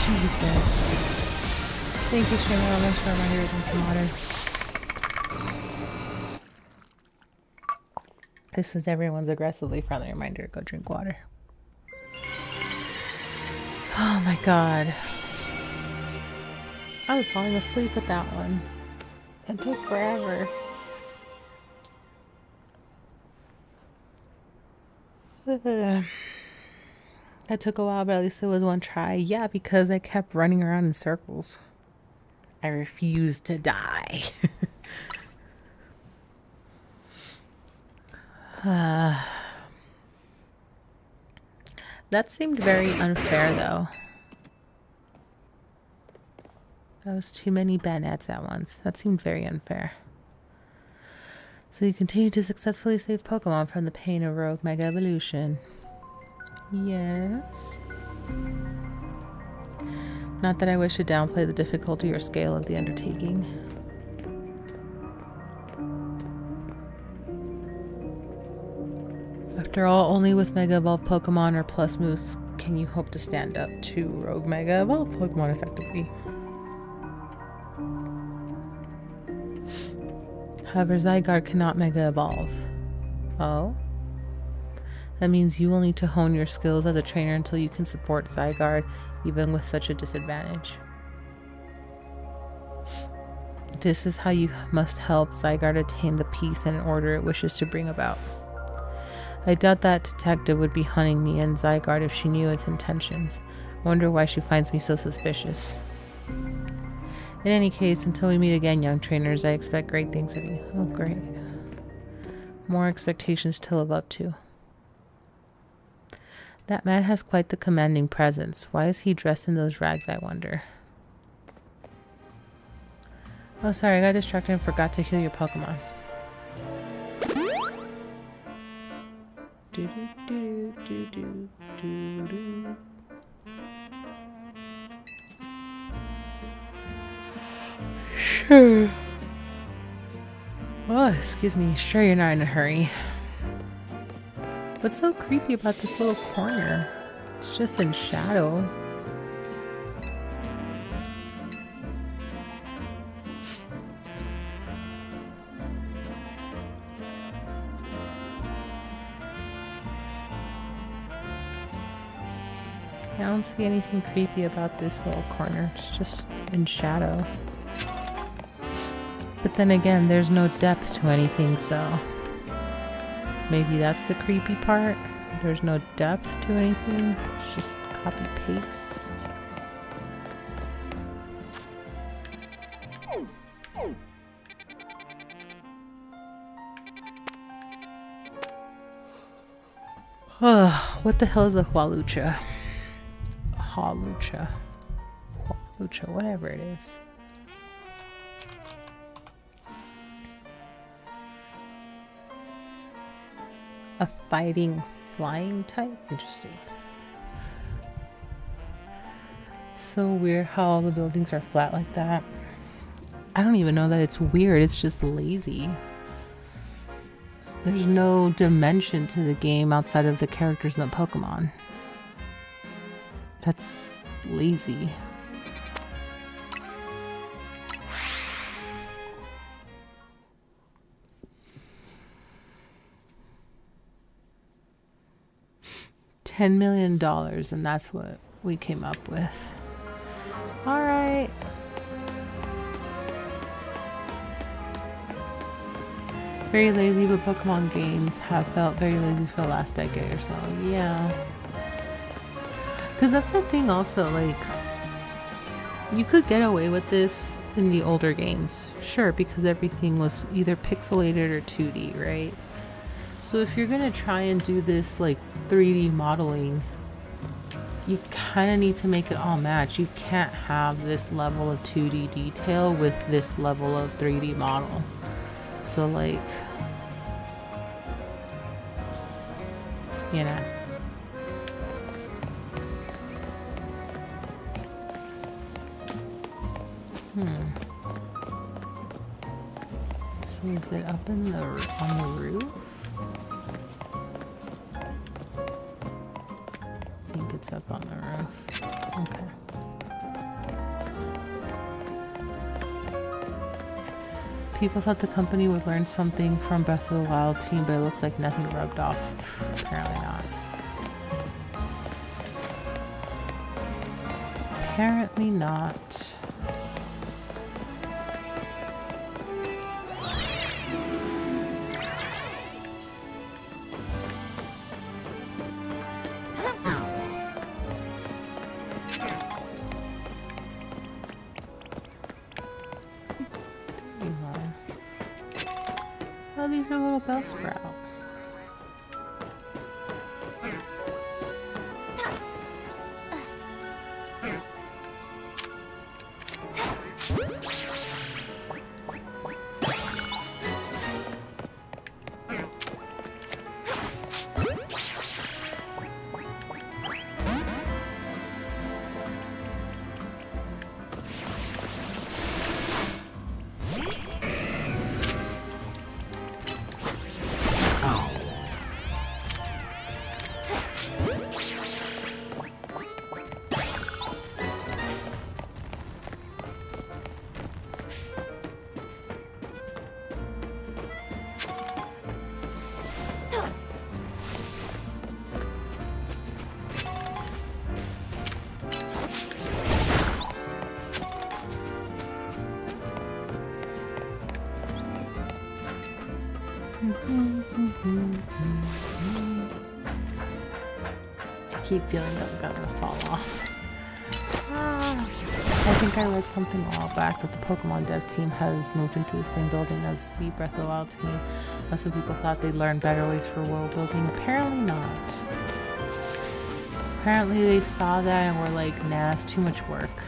Jesus. Thank you, streamer. I'll make sure my hair drinks some water. This is everyone's aggressively friendly reminder to go drink water. Oh my god. I was falling asleep with that one. It took forever. That took a while, but at least it was one try. Yeah, because I kept running around in circles. I refused to die. That seemed very unfair, though. That was too many Bennets at once. That seemed very unfair. So you continue to successfully save Pokemon from the pain of Rogue Mega Evolution. Yes. Not that I wish to downplay the difficulty or scale of the undertaking. After all, only with Mega Evolved Pokemon or Plus moves can you hope to stand up to Rogue Mega Evolved Pokemon effectively. However, Zygarde cannot Mega Evolve. Oh? That means you will need to hone your skills as a trainer until you can support Zygarde, even with such a disadvantage. This is how you must help Zygarde attain the peace and order it wishes to bring about. I doubt that detective would be hunting me and Zygarde if she knew its intentions. I wonder why she finds me so suspicious. In any case, until we meet again, young trainers, I expect great things of you. Oh, great. More expectations to live up to. That man has quite the commanding presence. Why is he dressed in those rags, I wonder? Oh, sorry, I got distracted and forgot to heal your Pokemon. Do do do do do do. Sure. Oh, excuse me. Sure, you're not in a hurry. What's so creepy about this little corner? It's just in shadow. I don't see anything creepy about this little corner. It's just in shadow. But then again, there's no depth to anything, so maybe that's the creepy part. There's no depth to anything. It's just copy paste. What the hell is a hualucha? Halucha. Hualucha, whatever it is. A fighting flying type? Interesting. So weird how all the buildings are flat like that. I don't even know that it's weird, it's just lazy. There's no dimension to the game outside of the characters and the Pokemon. That's lazy. $10 million, and that's what we came up with. All right. Very lazy, but Pokemon games have felt very lazy for the last decade or so. Yeah. Because that's the thing also, like, you could get away with this in the older games. Sure, because everything was either pixelated or 2D, right? So if you're going to try and do this, like, 3D modeling, you kind of need to make it all match. You can't have this level of 2D detail with this level of 3D model. So, like, you know. So is it up in the on the roof? I think it's up on the roof. Okay. People thought the company would learn something from Breath of the Wild team, but it looks like nothing rubbed off. Apparently not. Apparently not. Oh, these are little Bellsprout. I keep feeling that I'm gonna fall off. I think I read something a while back that the Pokemon dev team has moved into the same building as the Breath of the Wild team. Most of people thought they'd learn better ways for world building. Apparently not. Apparently they saw that and were like, nah, it's too much work.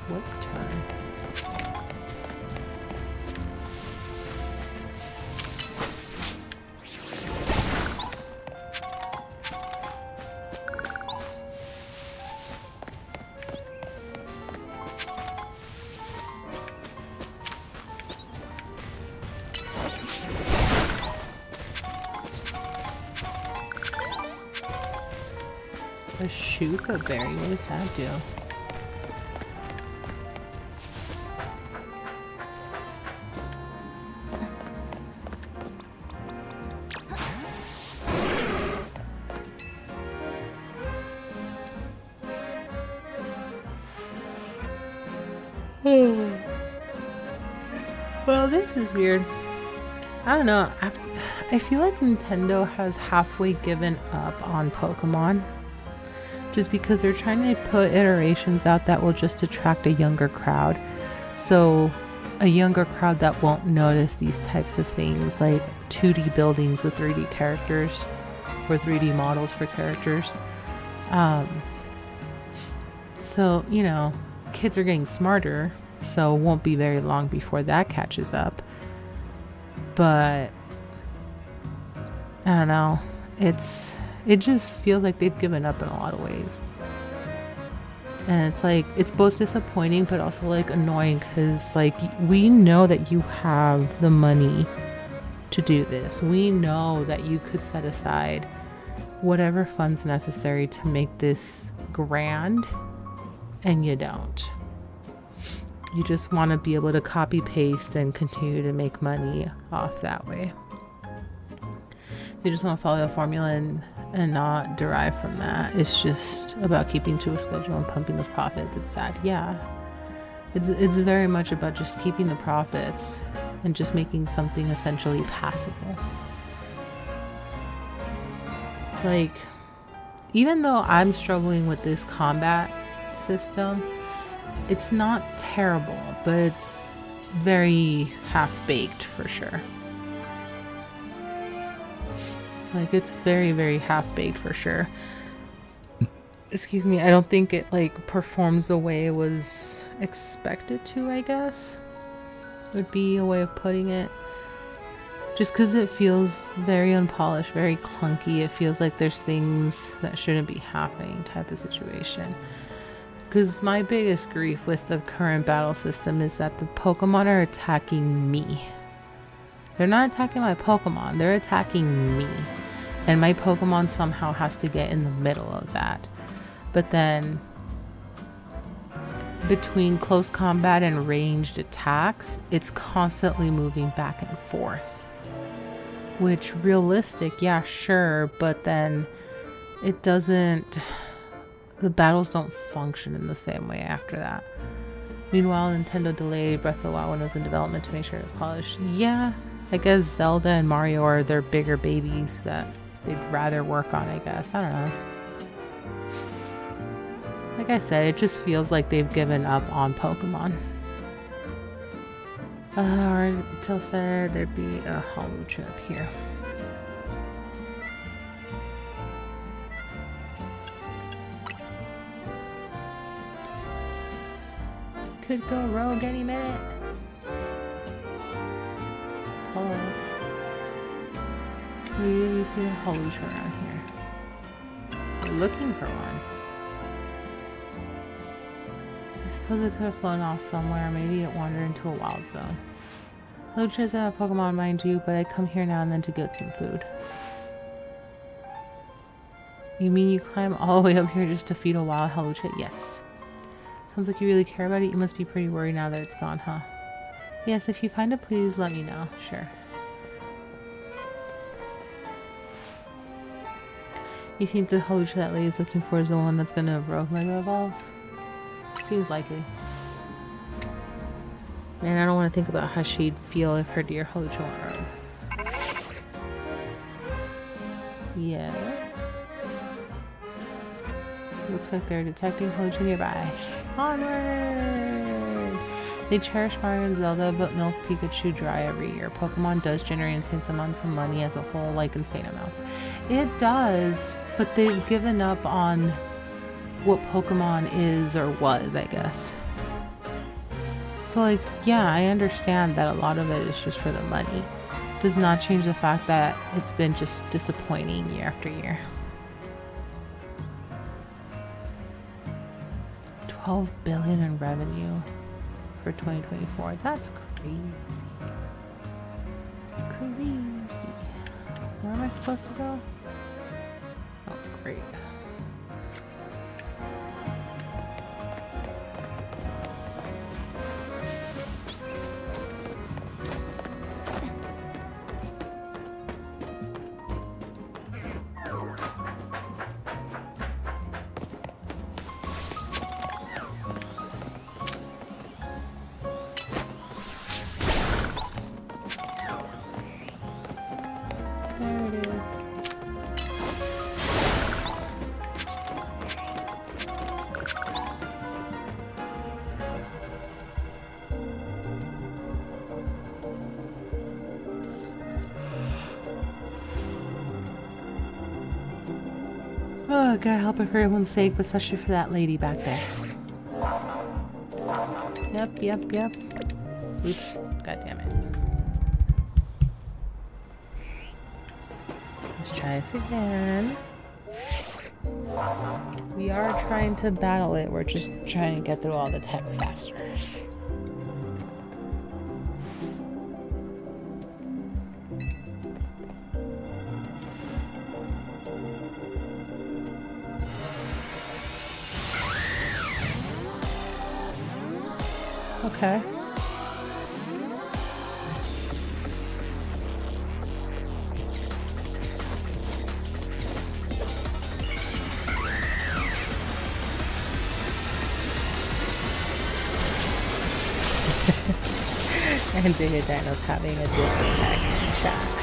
Flip turn. A Shuka berry, what does that do? Well, this is weird. I don't know. I feel like Nintendo has halfway given up on Pokemon. Just because they're trying to put iterations out that will just attract a younger crowd. So a younger crowd that won't notice these types of things like 2D buildings with 3D characters or 3D models for characters. So, you know, kids are getting smarter, so it won't be very long before that catches up. But I don't know. It just feels like they've given up in a lot of ways. And it's like, it's both disappointing but also like annoying because like we know that you have the money to do this. We know that you could set aside whatever funds necessary to make this grand, and you don't. You just want to be able to copy paste and continue to make money off that way. You just want to follow a formula and not derive from that. It's just about keeping to a schedule and pumping those profits. It's sad. Yeah. It's very much about just keeping the profits and just making something essentially passable. Like, even though I'm struggling with this combat system, it's not terrible, but it's very half-baked for sure. Like, it's very, very half-baked for sure. Excuse me, I don't think it, like, performs the way it was expected to, I guess. Would be a way of putting it. Just because it feels very unpolished, very clunky. It feels like there's things that shouldn't be happening type of situation. Because my biggest grief with the current battle system is that the Pokemon are attacking me. They're not attacking my Pokemon, they're attacking me. And my Pokemon somehow has to get in the middle of that. But then, between close combat and ranged attacks, it's constantly moving back and forth. Which, realistic, yeah, sure, but then it doesn't... The battles don't function in the same way after that. Meanwhile, Nintendo delayed Breath of the Wild when it was in development to make sure it was polished. Yeah, I guess Zelda and Mario are their bigger babies that they'd rather work on, I guess. I don't know. Like I said, it just feels like they've given up on Pokemon. Till said there'd be a Hawlucha up here. Could go rogue any minute. Hello. We see a Hawlucha around here. We're looking for one. I suppose it could have flown off somewhere. Maybe it wandered into a wild zone. Hawlucha isn't a Pokemon, mind you, but I come here now and then to get some food. You mean you climb all the way up here just to feed a wild Hawlucha? Yes. Sounds like you really care about it. You must be pretty worried now that it's gone, huh? Yes, if you find it, please let me know. Sure. You think the Hawlucha that lady's looking for is the one that's gonna rogue Mega Evolve? Seems likely. Man, I don't want to think about how she'd feel if her dear Hawlucha went rogue. Yes. Looks like they're detecting Hawlucha nearby. Onward! They cherish Mario and Zelda, but milk Pikachu dry every year. Pokemon does generate insane amounts of money as a whole, like insane amounts. It does, but they've given up on what Pokemon is or was, I guess. So, like, yeah, I understand that a lot of it is just for the money. Does not change the fact that it's been just disappointing year after year. 12 billion in revenue for 2024. That's crazy. Crazy. Where am I supposed to go? Oh, great. There it is. Oh, gotta help her for everyone's sake, but especially for that lady back there. Yep. Oops. God damn it. Let's try this again. We are trying to battle it. We're just trying to get through all the text faster. Okay. And Big Dino's having a discotheque in chat.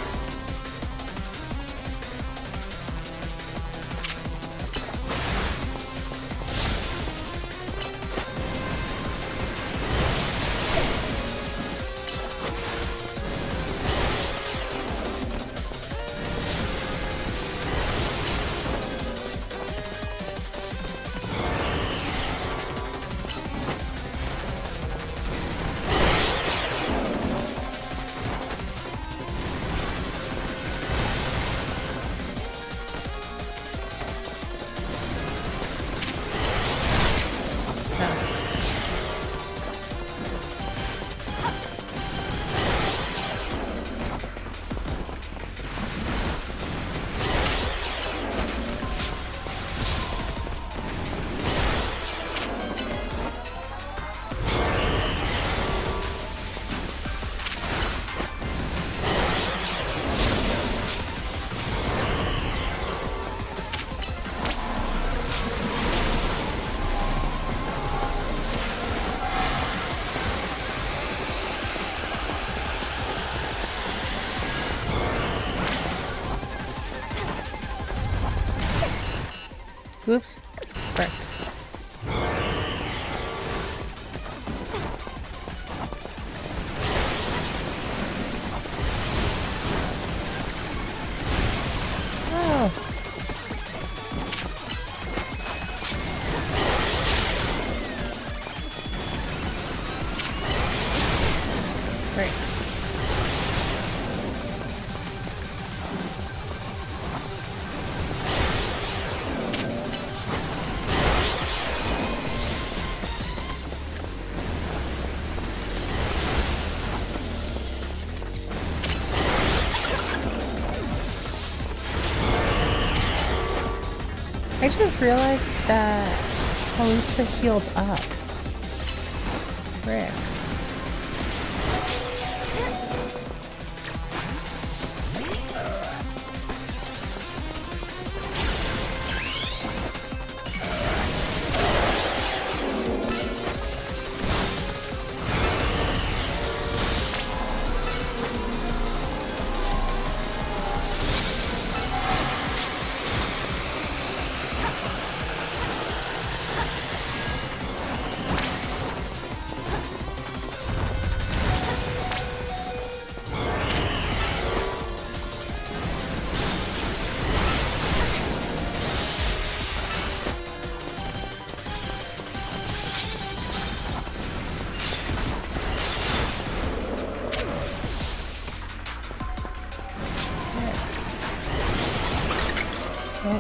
Whoops. Frick. Oh. Great. I just realized that Alicia healed up. Frick. Oh.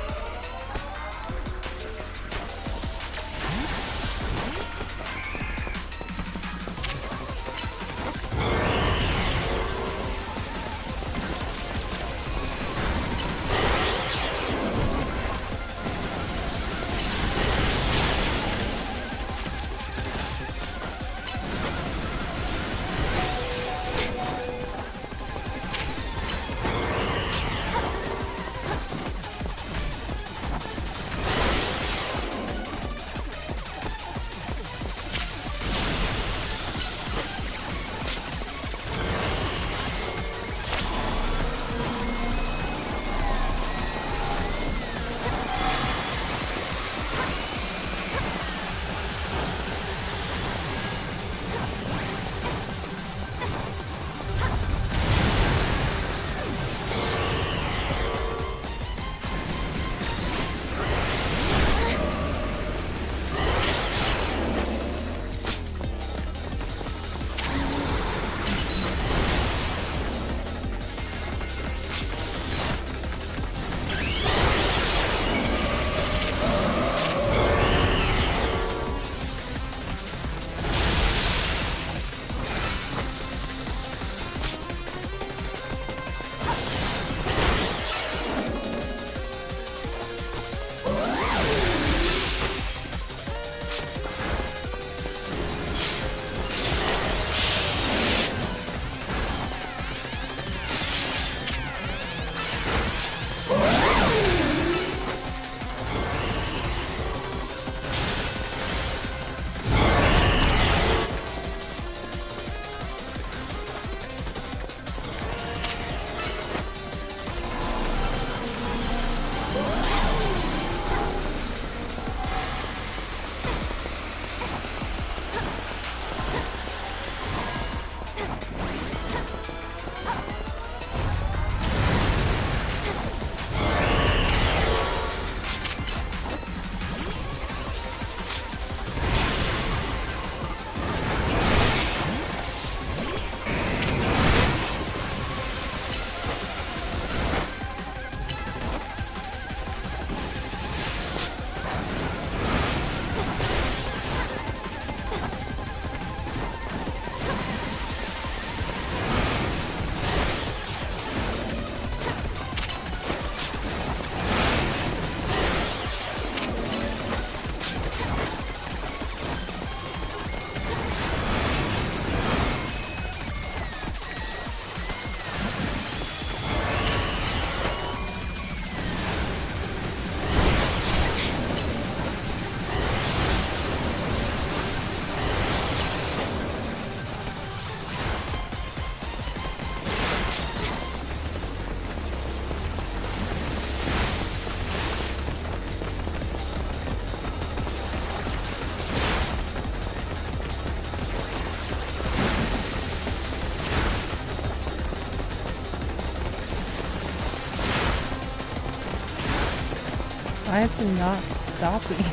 Why is it not stopping?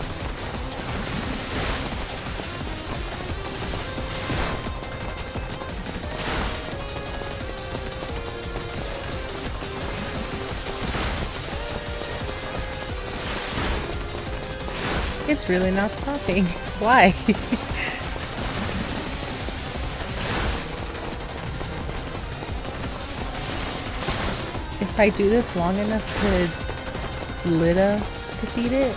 It's really not stopping. Why? If I do this long enough, could Lita defeat it?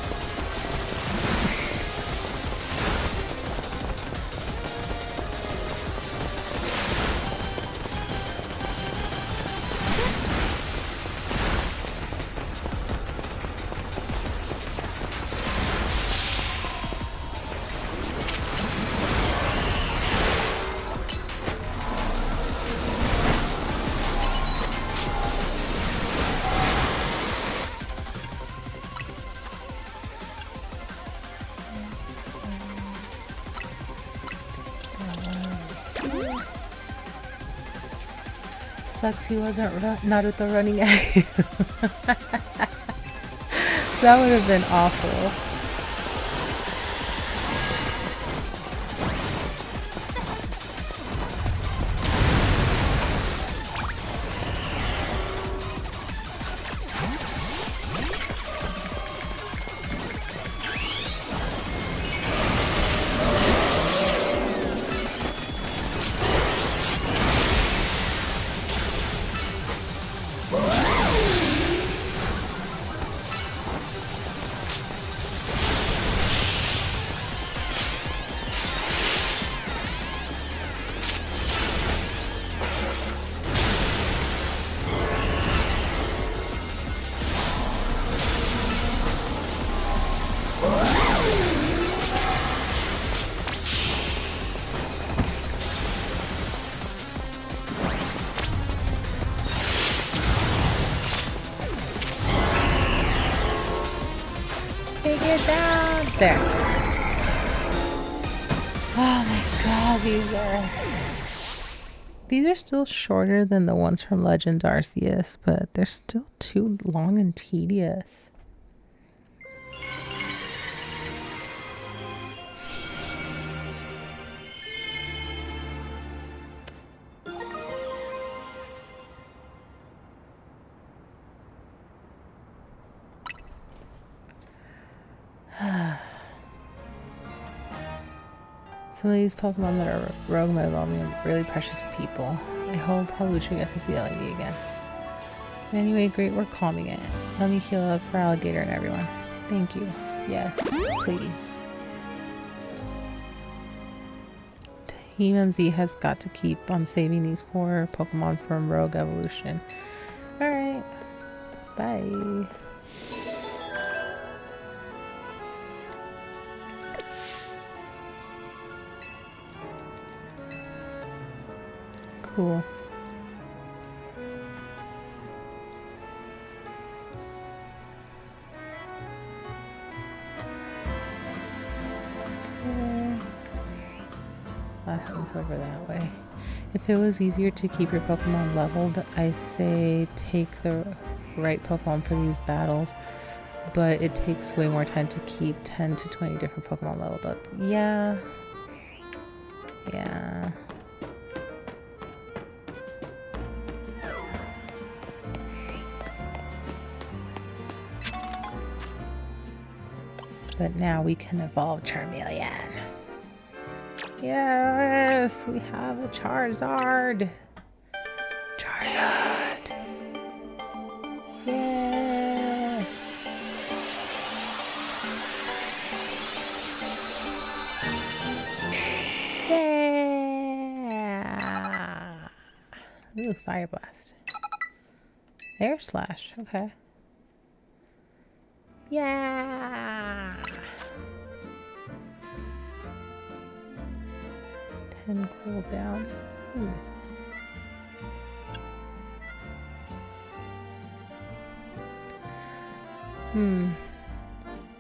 Sucks he wasn't Naruto running at you. That would have been awful. Take it down. There. Oh my god, these are still shorter than the ones from Legend Arceus, but they're still too long and tedious. Some of these Pokemon that are rogue might evolving are really precious to people. I hope Halucha gets to see that lady again. Anyway, great work calming it. Let me heal up for Alligator and everyone. Thank you. Yes, please. Team MZ has got to keep on saving these poor Pokemon from rogue evolution. Alright. Bye. Cool. Last one's over that way. If it was easier to keep your Pokemon leveled, I say take the right Pokemon for these battles, but it takes way more time to keep 10 to 20 different Pokemon leveled up. Yeah. Yeah. But now we can evolve Charmeleon. Yes, we have a Charizard. Charizard. Yes. Yeah. Ooh, Fire Blast. Air Slash. Okay. Yeah. 10 cooldown.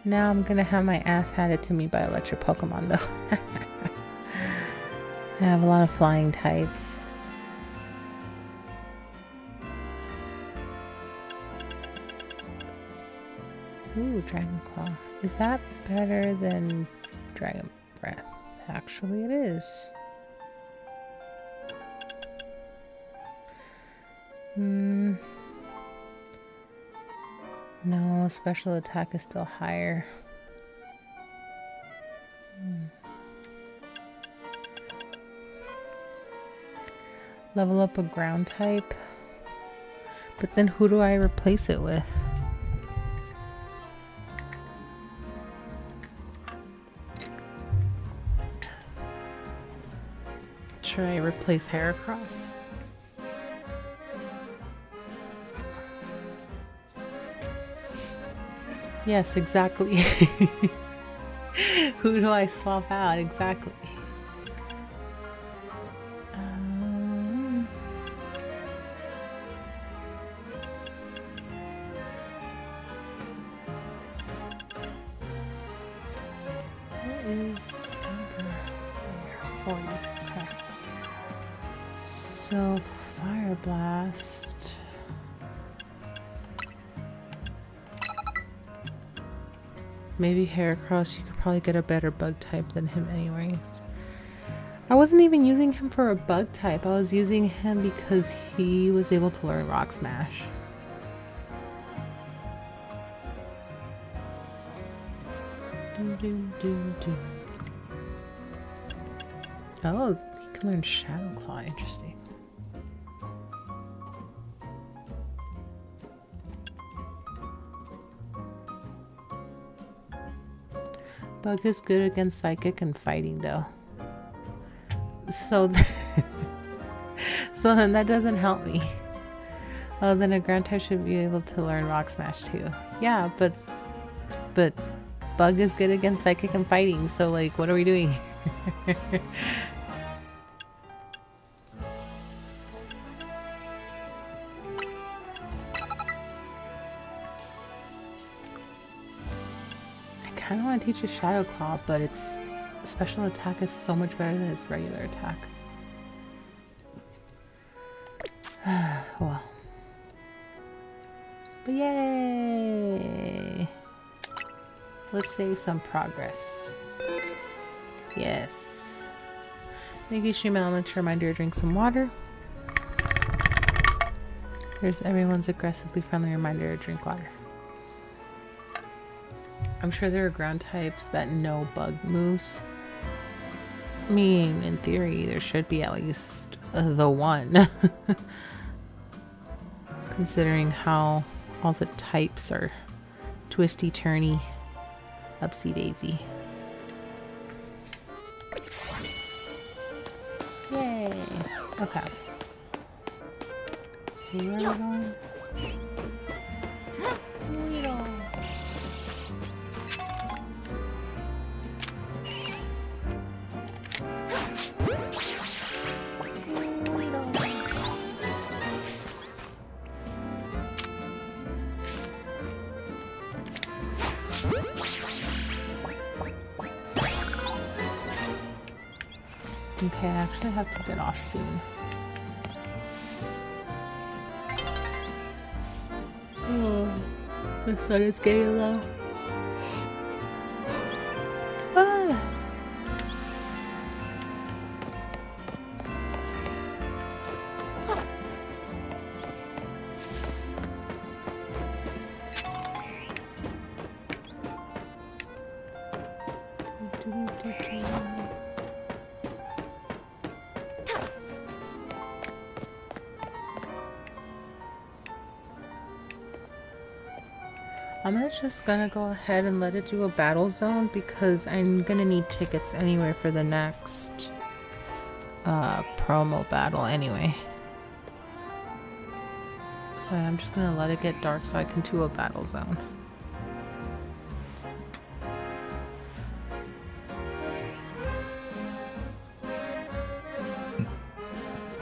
Now I'm gonna have my ass handed to me by electric Pokemon though. I have a lot of flying types. Ooh, Dragon Claw. Is that better than Dragon Breath? Actually, it is. No, special attack is still higher. Level up a ground type. But then who do I replace it with? Should I replace Heracross? Yes, exactly. Who do I swap out? Exactly. What is okay. So Fire Blast. Maybe Heracross, you could probably get a better bug type than him anyways. I wasn't even using him for a bug type. I was using him because he was able to learn Rock Smash. Oh, he can learn Shadow Claw. Interesting. Bug is good against Psychic and Fighting, though. So, so then that doesn't help me. Oh, then a ground type should be able to learn Rock Smash too. Yeah, but Bug is good against Psychic and Fighting. So, like, what are we doing? I kind of want to teach a Shadow Claw, but its special attack is so much better than its regular attack. Well. But yay! Let's save some progress. Yes. Thank you, Stream Elements. Reminder to drink some water. There's everyone's aggressively friendly reminder to drink water. I'm sure there are ground types that know bug moves. I mean, in theory, there should be at least the one. Considering how all the types are twisty-turny, upsy-daisy. Yay! Okay. So where are we going? Okay, I actually have to get off soon. Oh, the sun is getting low. Ah. I'm just gonna go ahead and let it do a battle zone because I'm gonna need tickets anyway for the next promo battle anyway. So I'm just gonna let it get dark so I can do a battle zone.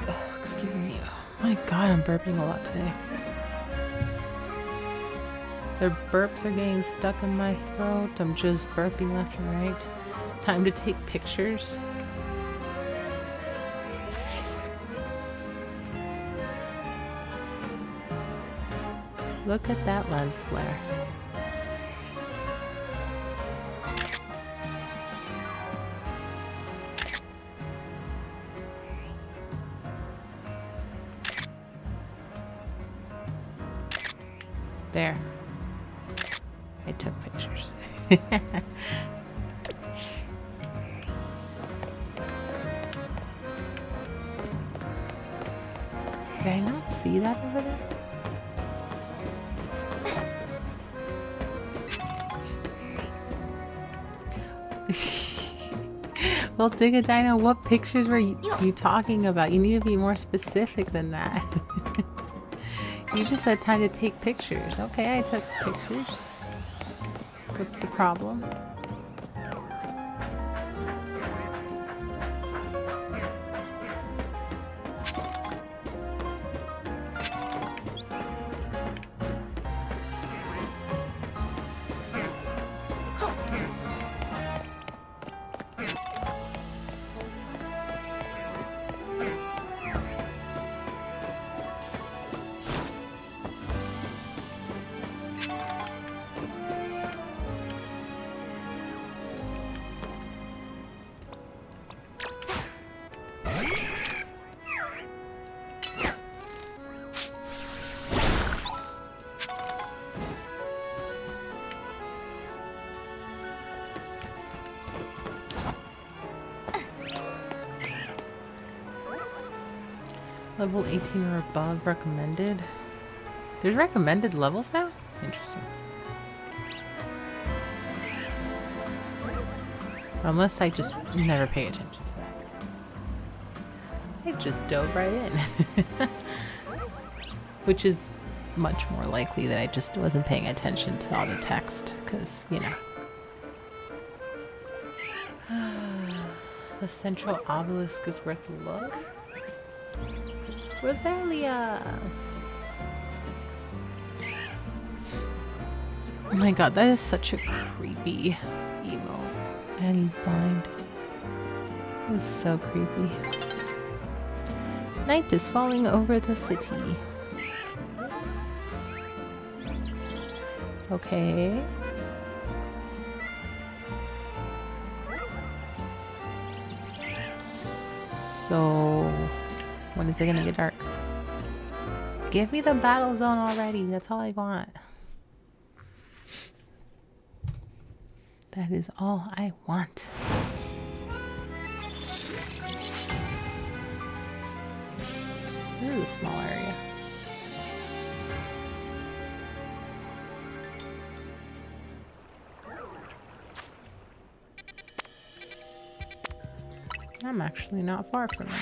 Oh, excuse me. Oh my god, I'm burping a lot today. The burps are getting stuck in my throat. I'm just burping left and right. Time to take pictures. Look at that lens flare. There. I took pictures. Did I not see that over there? Well, Digga Dino, what pictures were you talking about? You need to be more specific than that. You just had time to take pictures. Okay, I took pictures. What's the problem? Level 18 or above recommended. There's recommended levels now? Interesting. Unless I just never pay attention to that. I just dove right in. Which is much more likely that I just wasn't paying attention to all the text, because, you know. The central obelisk is worth a look. Rosalia! Oh my god, that is such a creepy emo. And he's blind. It's so creepy. Night is falling over the city. Okay. So... when is it gonna get dark? Give me the battle zone already. That's all I want. That is all I want. This is a small area. I'm actually not far from it.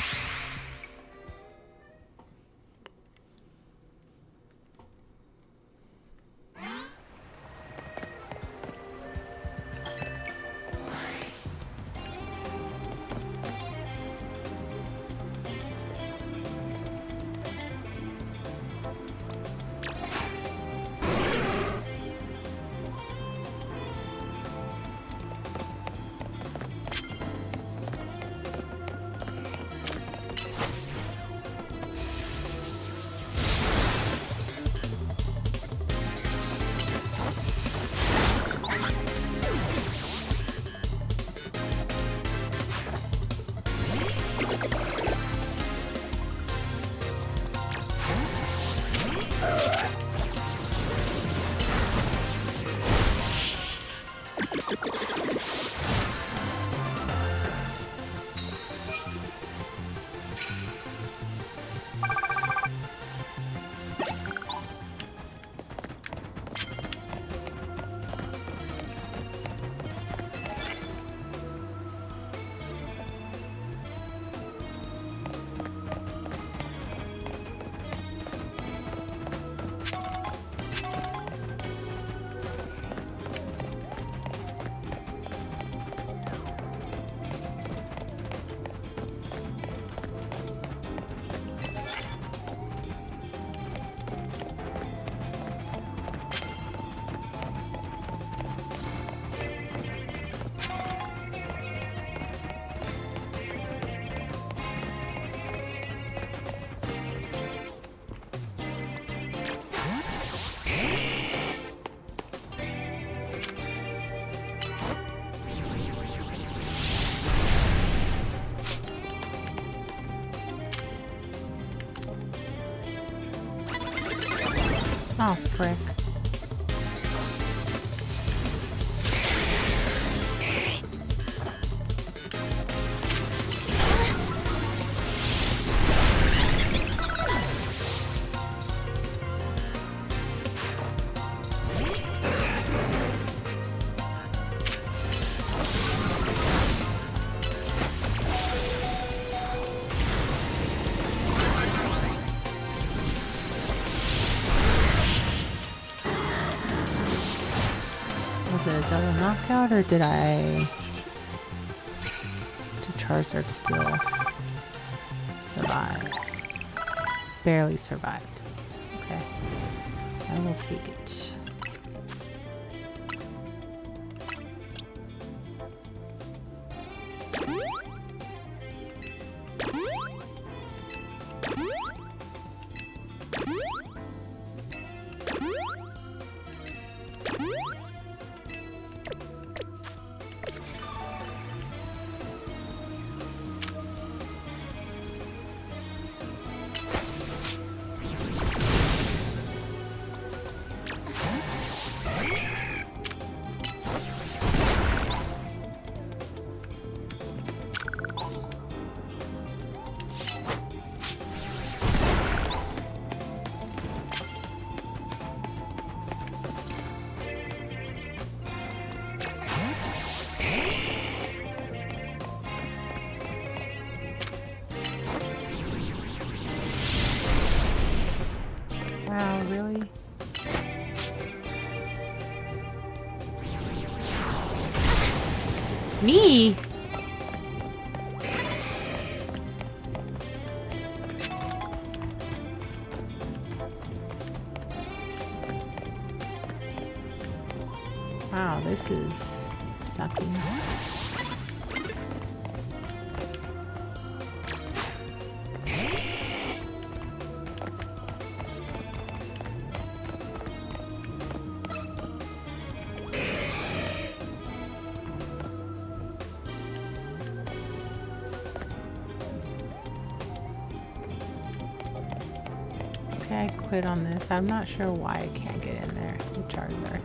Oh, frick. it a double knockout or did I... Did Charizard still survive? Barely survived. Okay. I will take it. Wow, really? Me? Wow, this is sucking. Okay, I quit on this. I'm not sure why I can't get in there with Charizard.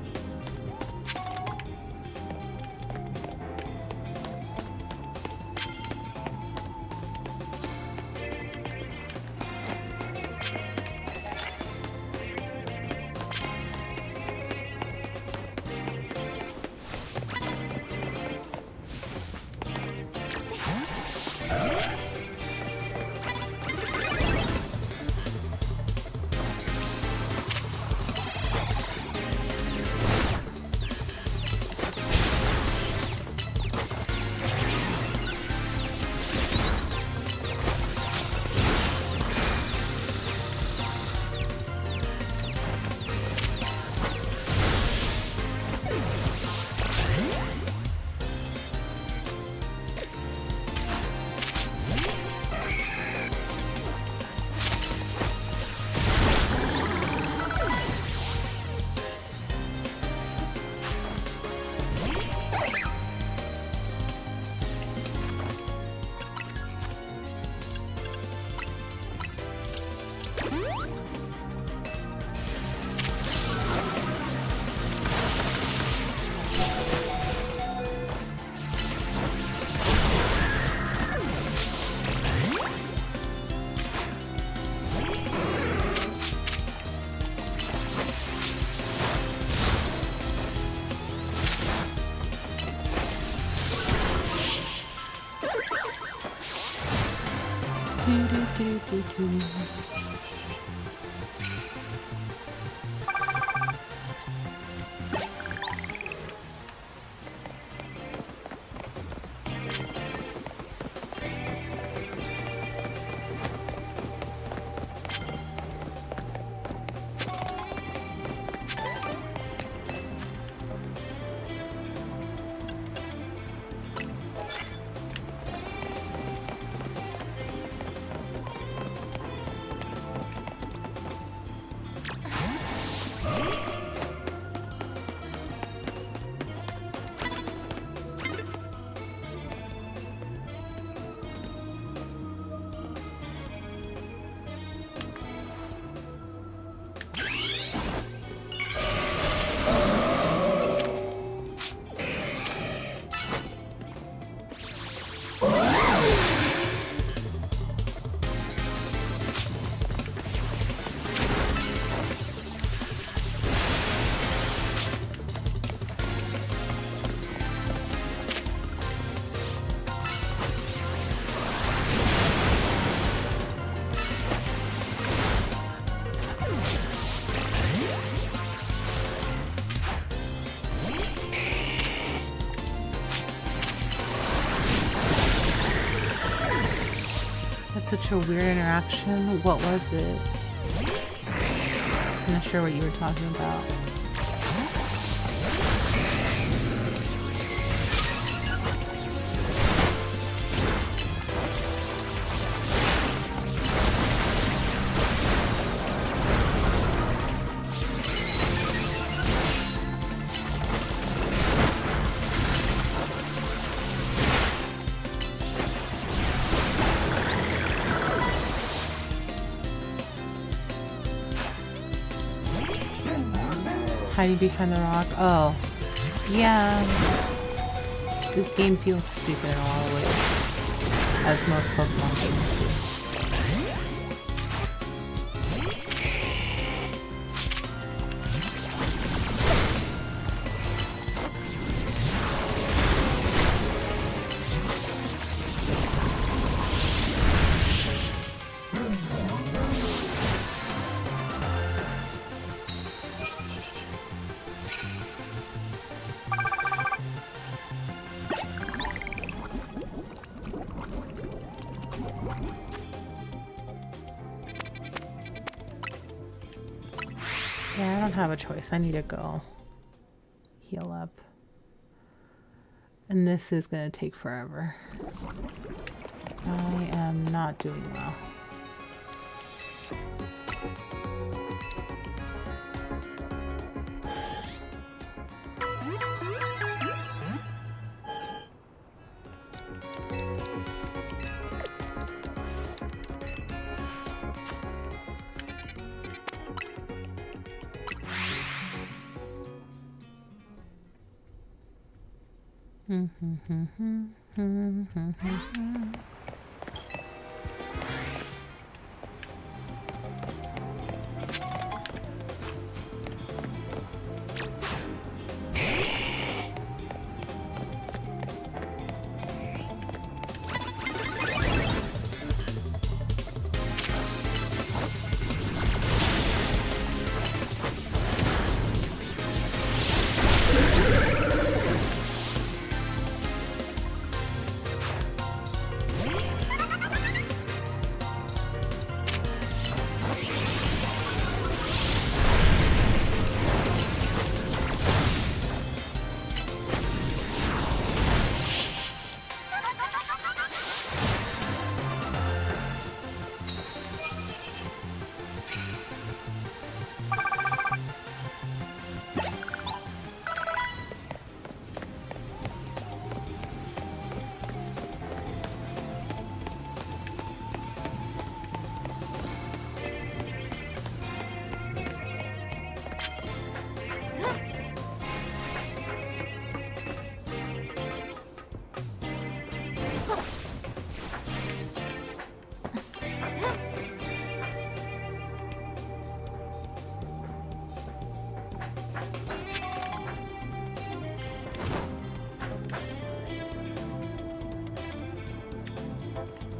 such a weird interaction. What was it? I'm not sure what you were talking about. Hiding behind the rock. Oh, yeah. This game feels stupid in a lot of ways, as most Pokemon games do. Yeah, I don't have a choice. I need to go heal up. And this is going to take forever. I am not doing well.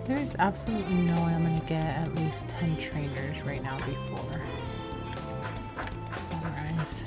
There's absolutely no way I'm gonna get at least 10 trainers right now before sunrise.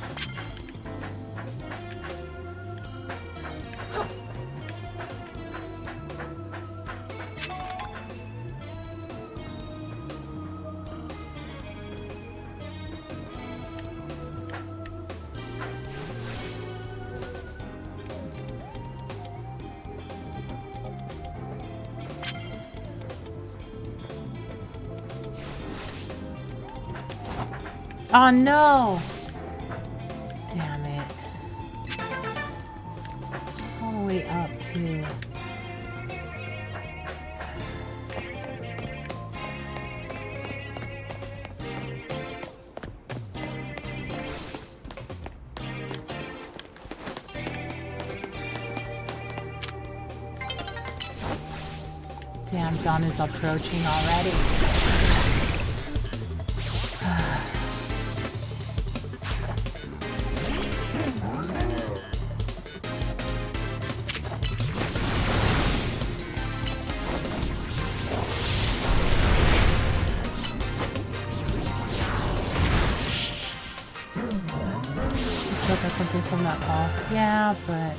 Oh no! Damn it. It's all the way up too. Damn, dawn is approaching already. Still got something from that ball. Yeah, but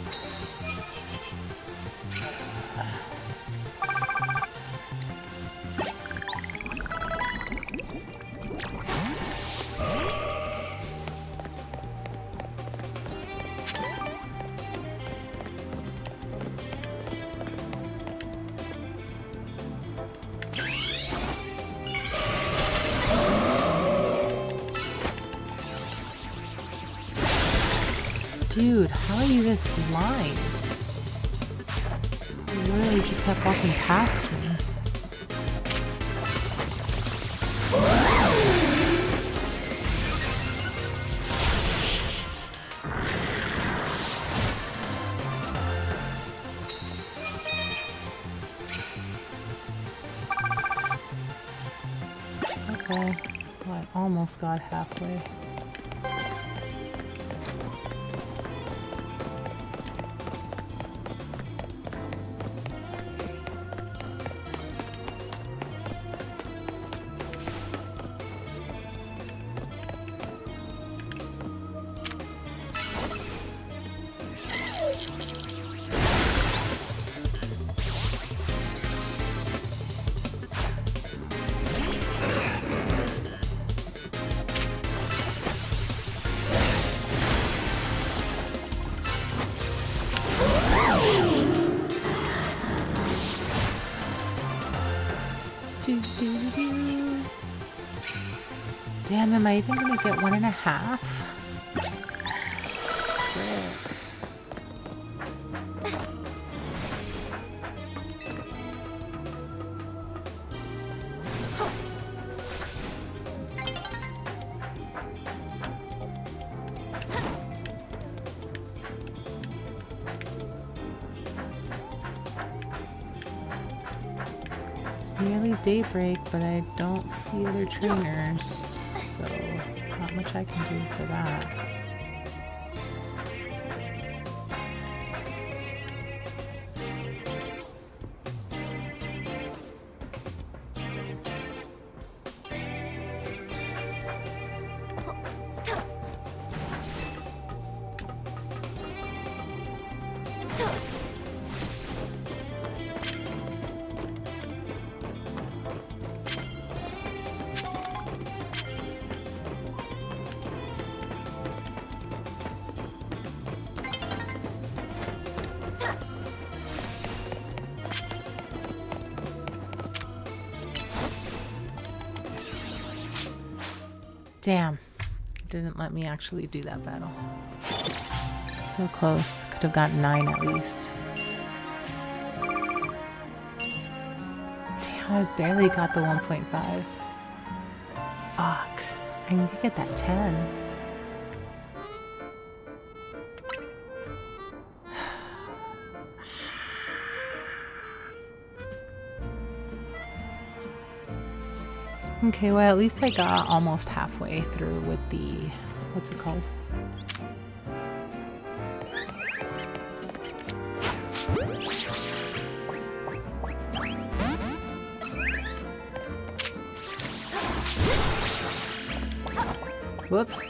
Dude, how are you this blind? You literally just kept walking past me. Okay, well, I almost got halfway. Damn, am I even gonna get 1.5? Frick. It's nearly daybreak, but I don't see other trainers. So, not much I can do for that. Damn, it didn't let me actually do that battle. So close. Could have gotten 9 at least. Damn, I barely got the 1.5. Fuck. I need to get that 10. Okay, well, at least I got almost halfway through with the, what's it called? Whoops.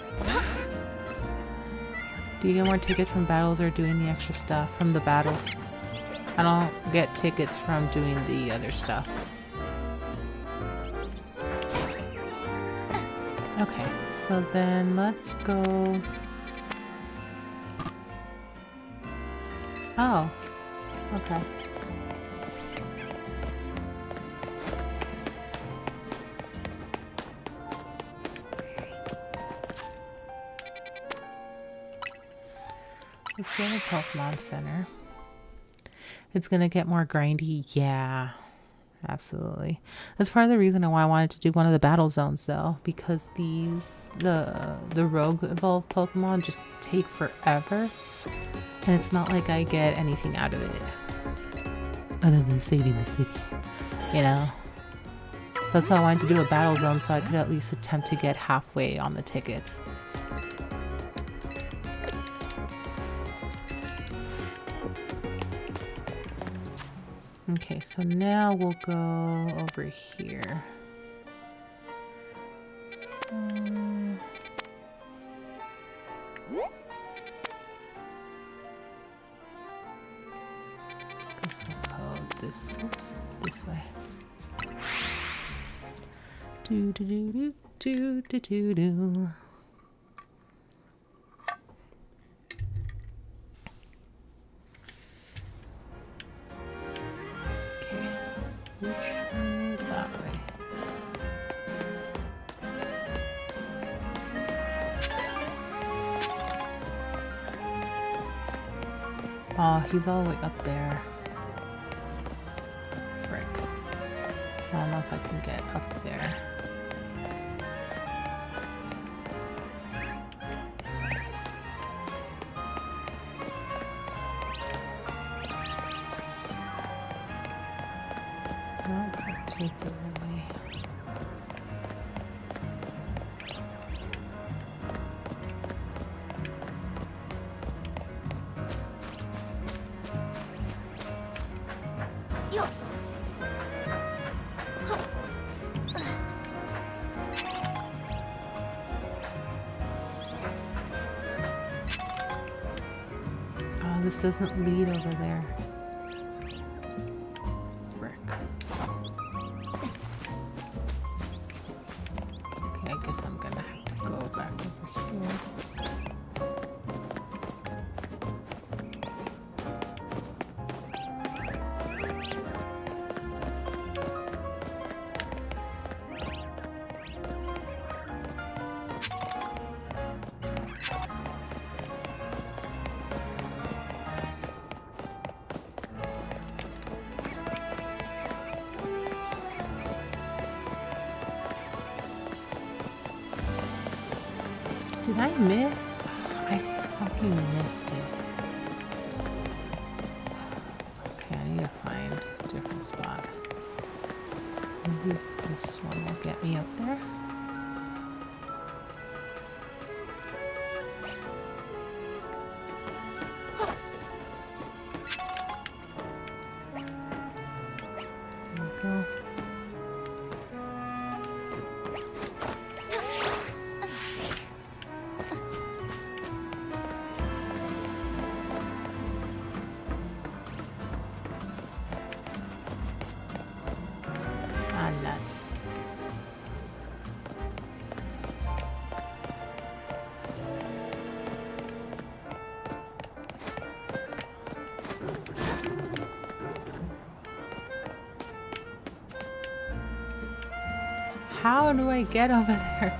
Do you get more tickets from battles or doing the extra stuff from the battles? I don't get tickets from doing the other stuff. Okay, so then let's go... Oh, okay. Let's go to Pokemon Center. It's gonna get more grindy, yeah. Absolutely. That's part of the reason why I wanted to do one of the battle zones though, because the rogue evolved Pokemon just take forever, and it's not like I get anything out of it other than saving the city, you know. So that's why I wanted to do a battle zone, so I could at least attempt to get halfway on the tickets. Okay, so now we'll go over here. Guess we'll go this way. Do do do do do do do. Oh, he's all the way up there. Frick. I don't know if I can get up there. Not particularly. Oh, this doesn't lead over there. Frick. Okay, I guess I'm gonna have to go back over here. Did I miss? Oh, I fucking missed it. Okay, I need to find a different spot. Maybe this one will get me up there. There we go. Nuts. How do I get over there?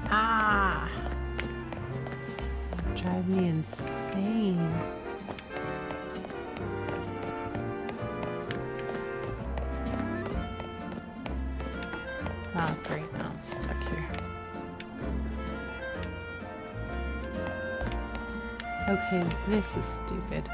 Ah! Drive me insane. Oh, great. Now I'm stuck here. Okay, this is stupid.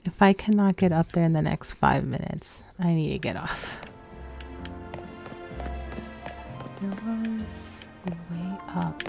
If I cannot get up there in the next 5 minutes, I need to get off. There was a way up.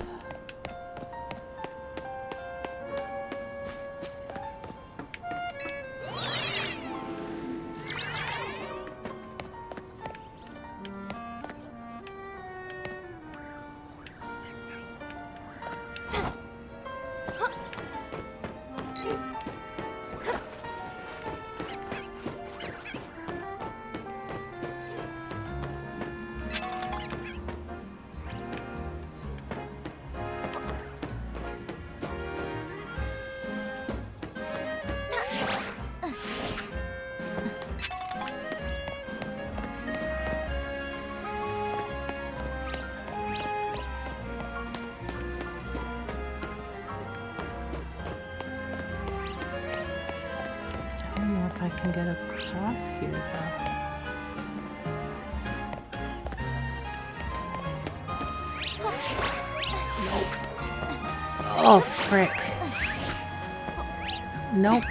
I don't know if I can get across here though. Oh, frick. Nope.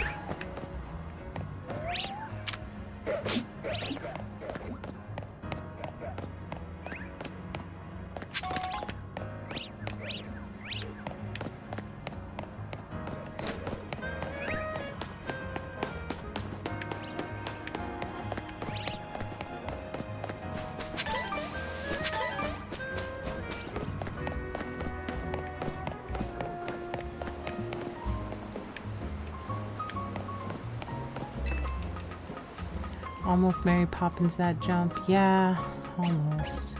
Almost Mary Poppins that jump. Yeah, almost.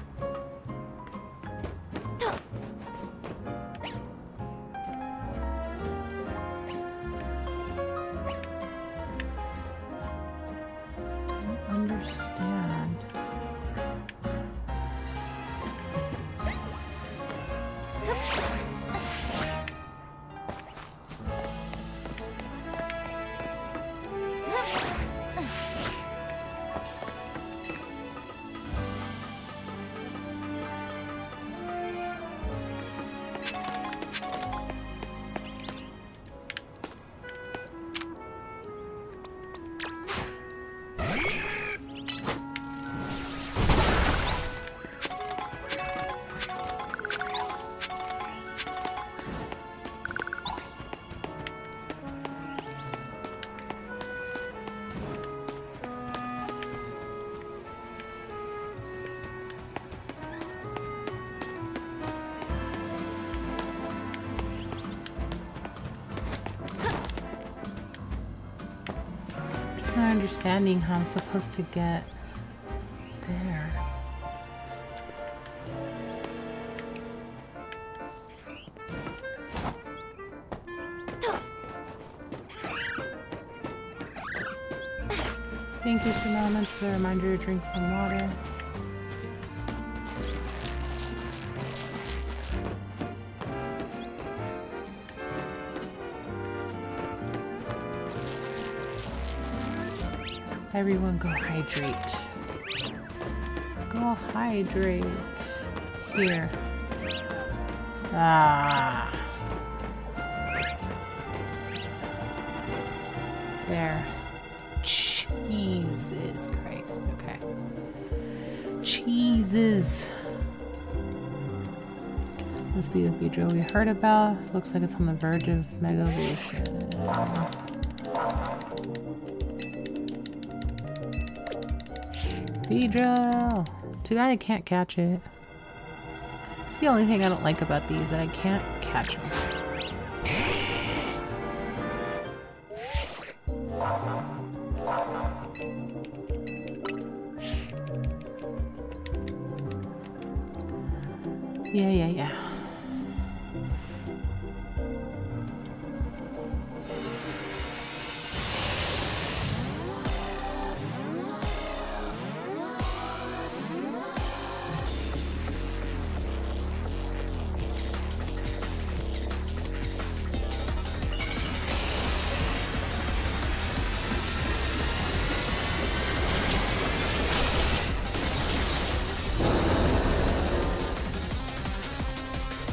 understanding how I'm supposed to get there. Thank you, shenanigans, for the reminder to drink some water. Everyone go hydrate. Go hydrate. Here. Ah. There. Jesus Christ. Okay. Jesus. Must be the Beedrill we heard about. Looks like it's on the verge of megavation. Beedrill! Too bad I can't catch it. It's the only thing I don't like about these, that I can't catch them. Yeah.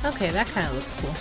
Okay, that kind of looks cool.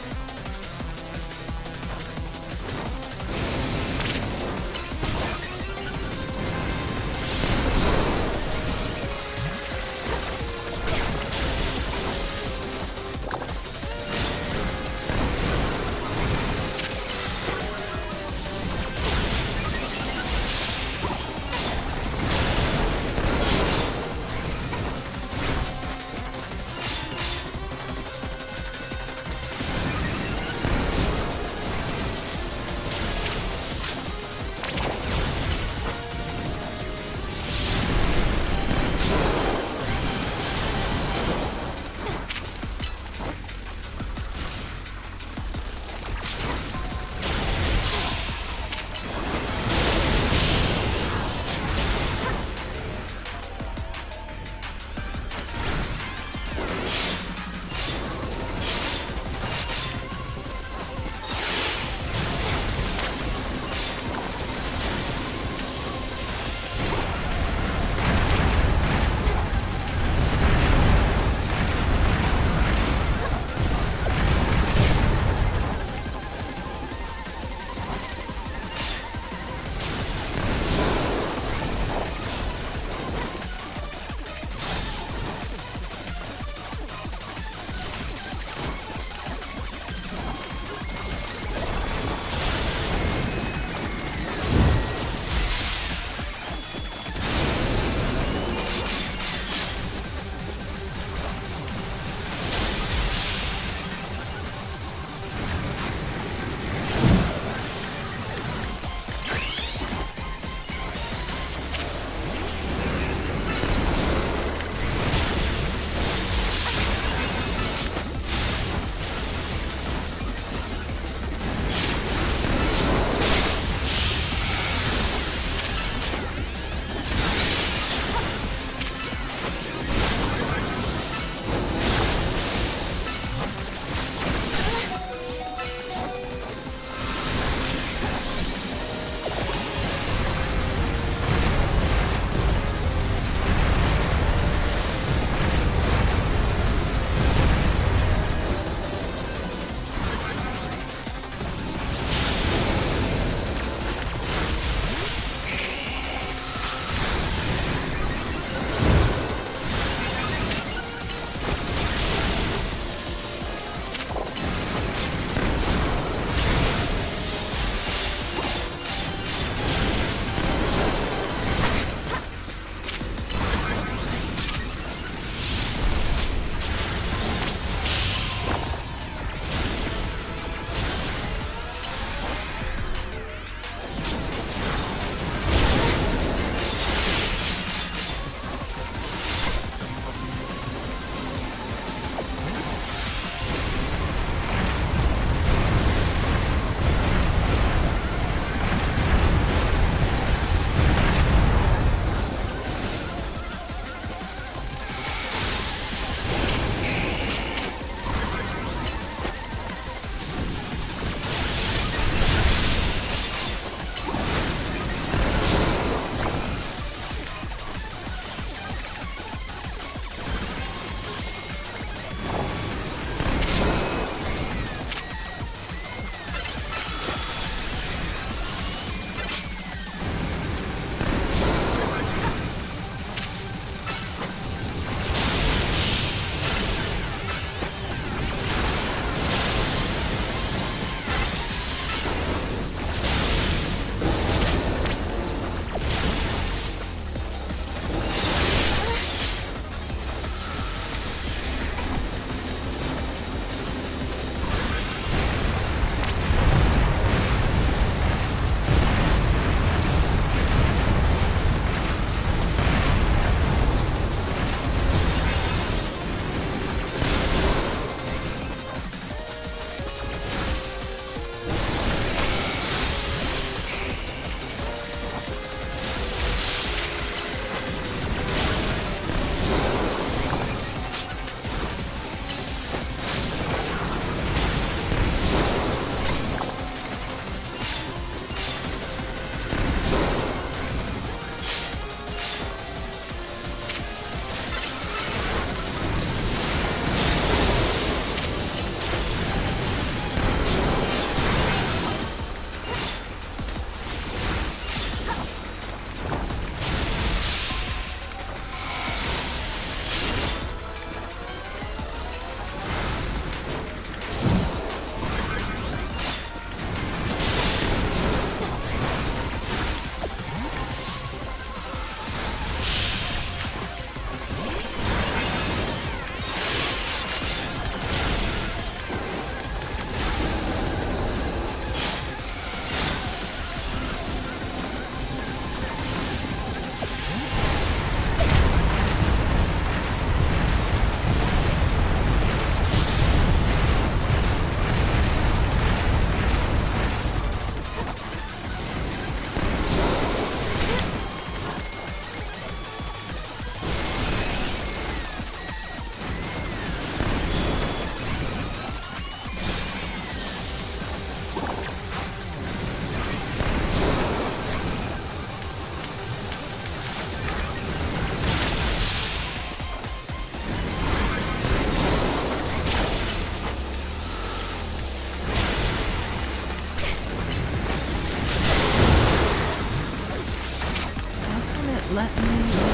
let me know.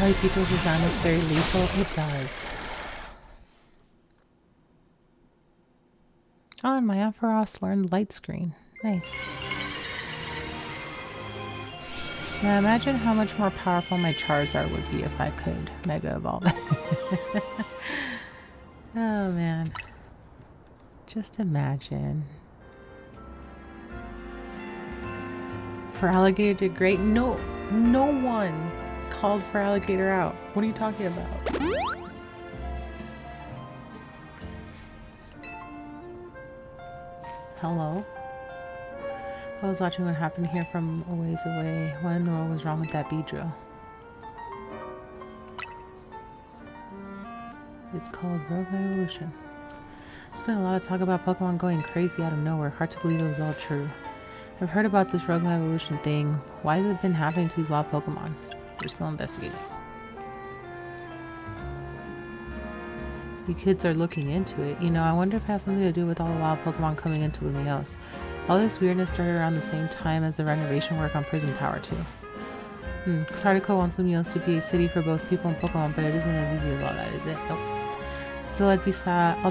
Like people's design looks very lethal. It does. Oh, and my Ampharos learned light screen. Nice. Now imagine how much more powerful my Charizard would be if I could Mega Evolve it. Oh man. Just imagine. For Alligator did great. No one called for Alligator out. What are you talking about? Hello? I was watching what happened here from a ways away. What in the world was wrong with that Beedrill? It's called Rogue Evolution. There's been a lot of talk about Pokemon going crazy out of nowhere. Hard to believe it was all true. I've heard about this Rogue Evolution thing. Why has it been happening to these wild Pokemon? We're still investigating. You kids are looking into it. You know, I wonder if it has something to do with all the wild Pokemon coming into Lumiose. All this weirdness started around the same time as the renovation work on Prison Tower too. This article wants Lumiose to be a city for both people and Pokemon, but it isn't as easy as all that, is it? Nope. Still, I'll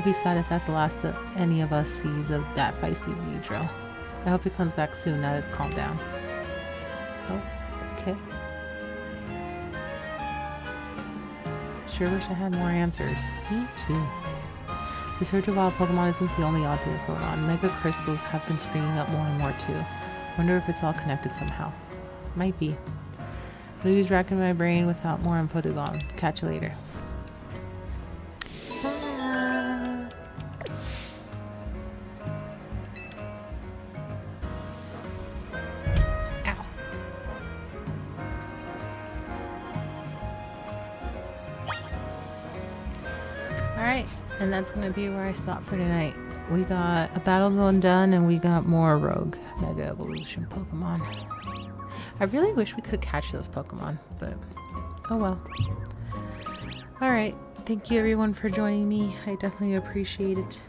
be sad if that's the last of any of us sees of that feisty Beedrill. I hope it comes back soon now that it's calmed down. Oh, okay. Sure wish I had more answers. Me too. The search of wild Pokemon isn't the only odd thing that's going on. Mega crystals have been springing up more and more too. Wonder if it's all connected somehow. Might be. Movie's racking my brain without more info to go on. Catch you later. Ow. Alright, and that's going to be where I stop for tonight. We got a battle zone done and we got more Rogue Mega Evolution Pokemon. I really wish we could catch those Pokemon, but oh well. Alright, thank you everyone for joining me. I definitely appreciate it.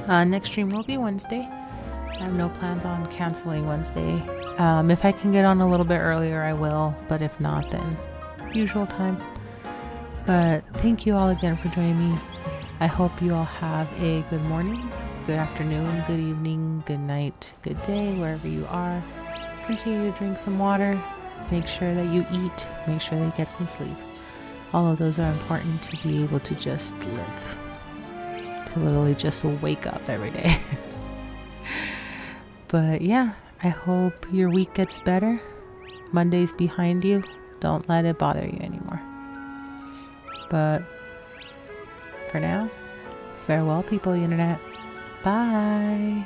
Next stream will be Wednesday. I have no plans on canceling Wednesday. If I can get on a little bit earlier, I will, but if not, then usual time. But thank you all again for joining me. I hope you all have a good morning, good afternoon, good evening, good night, good day, wherever you are. Continue to drink some water. Make sure that you eat. Make sure that you get some sleep. All of those are important to be able to just live. to literally just wake up every day. But yeah, I hope your week gets better. Monday's behind you. Don't let it bother you anymore. But for now, farewell, people of the internet. Bye.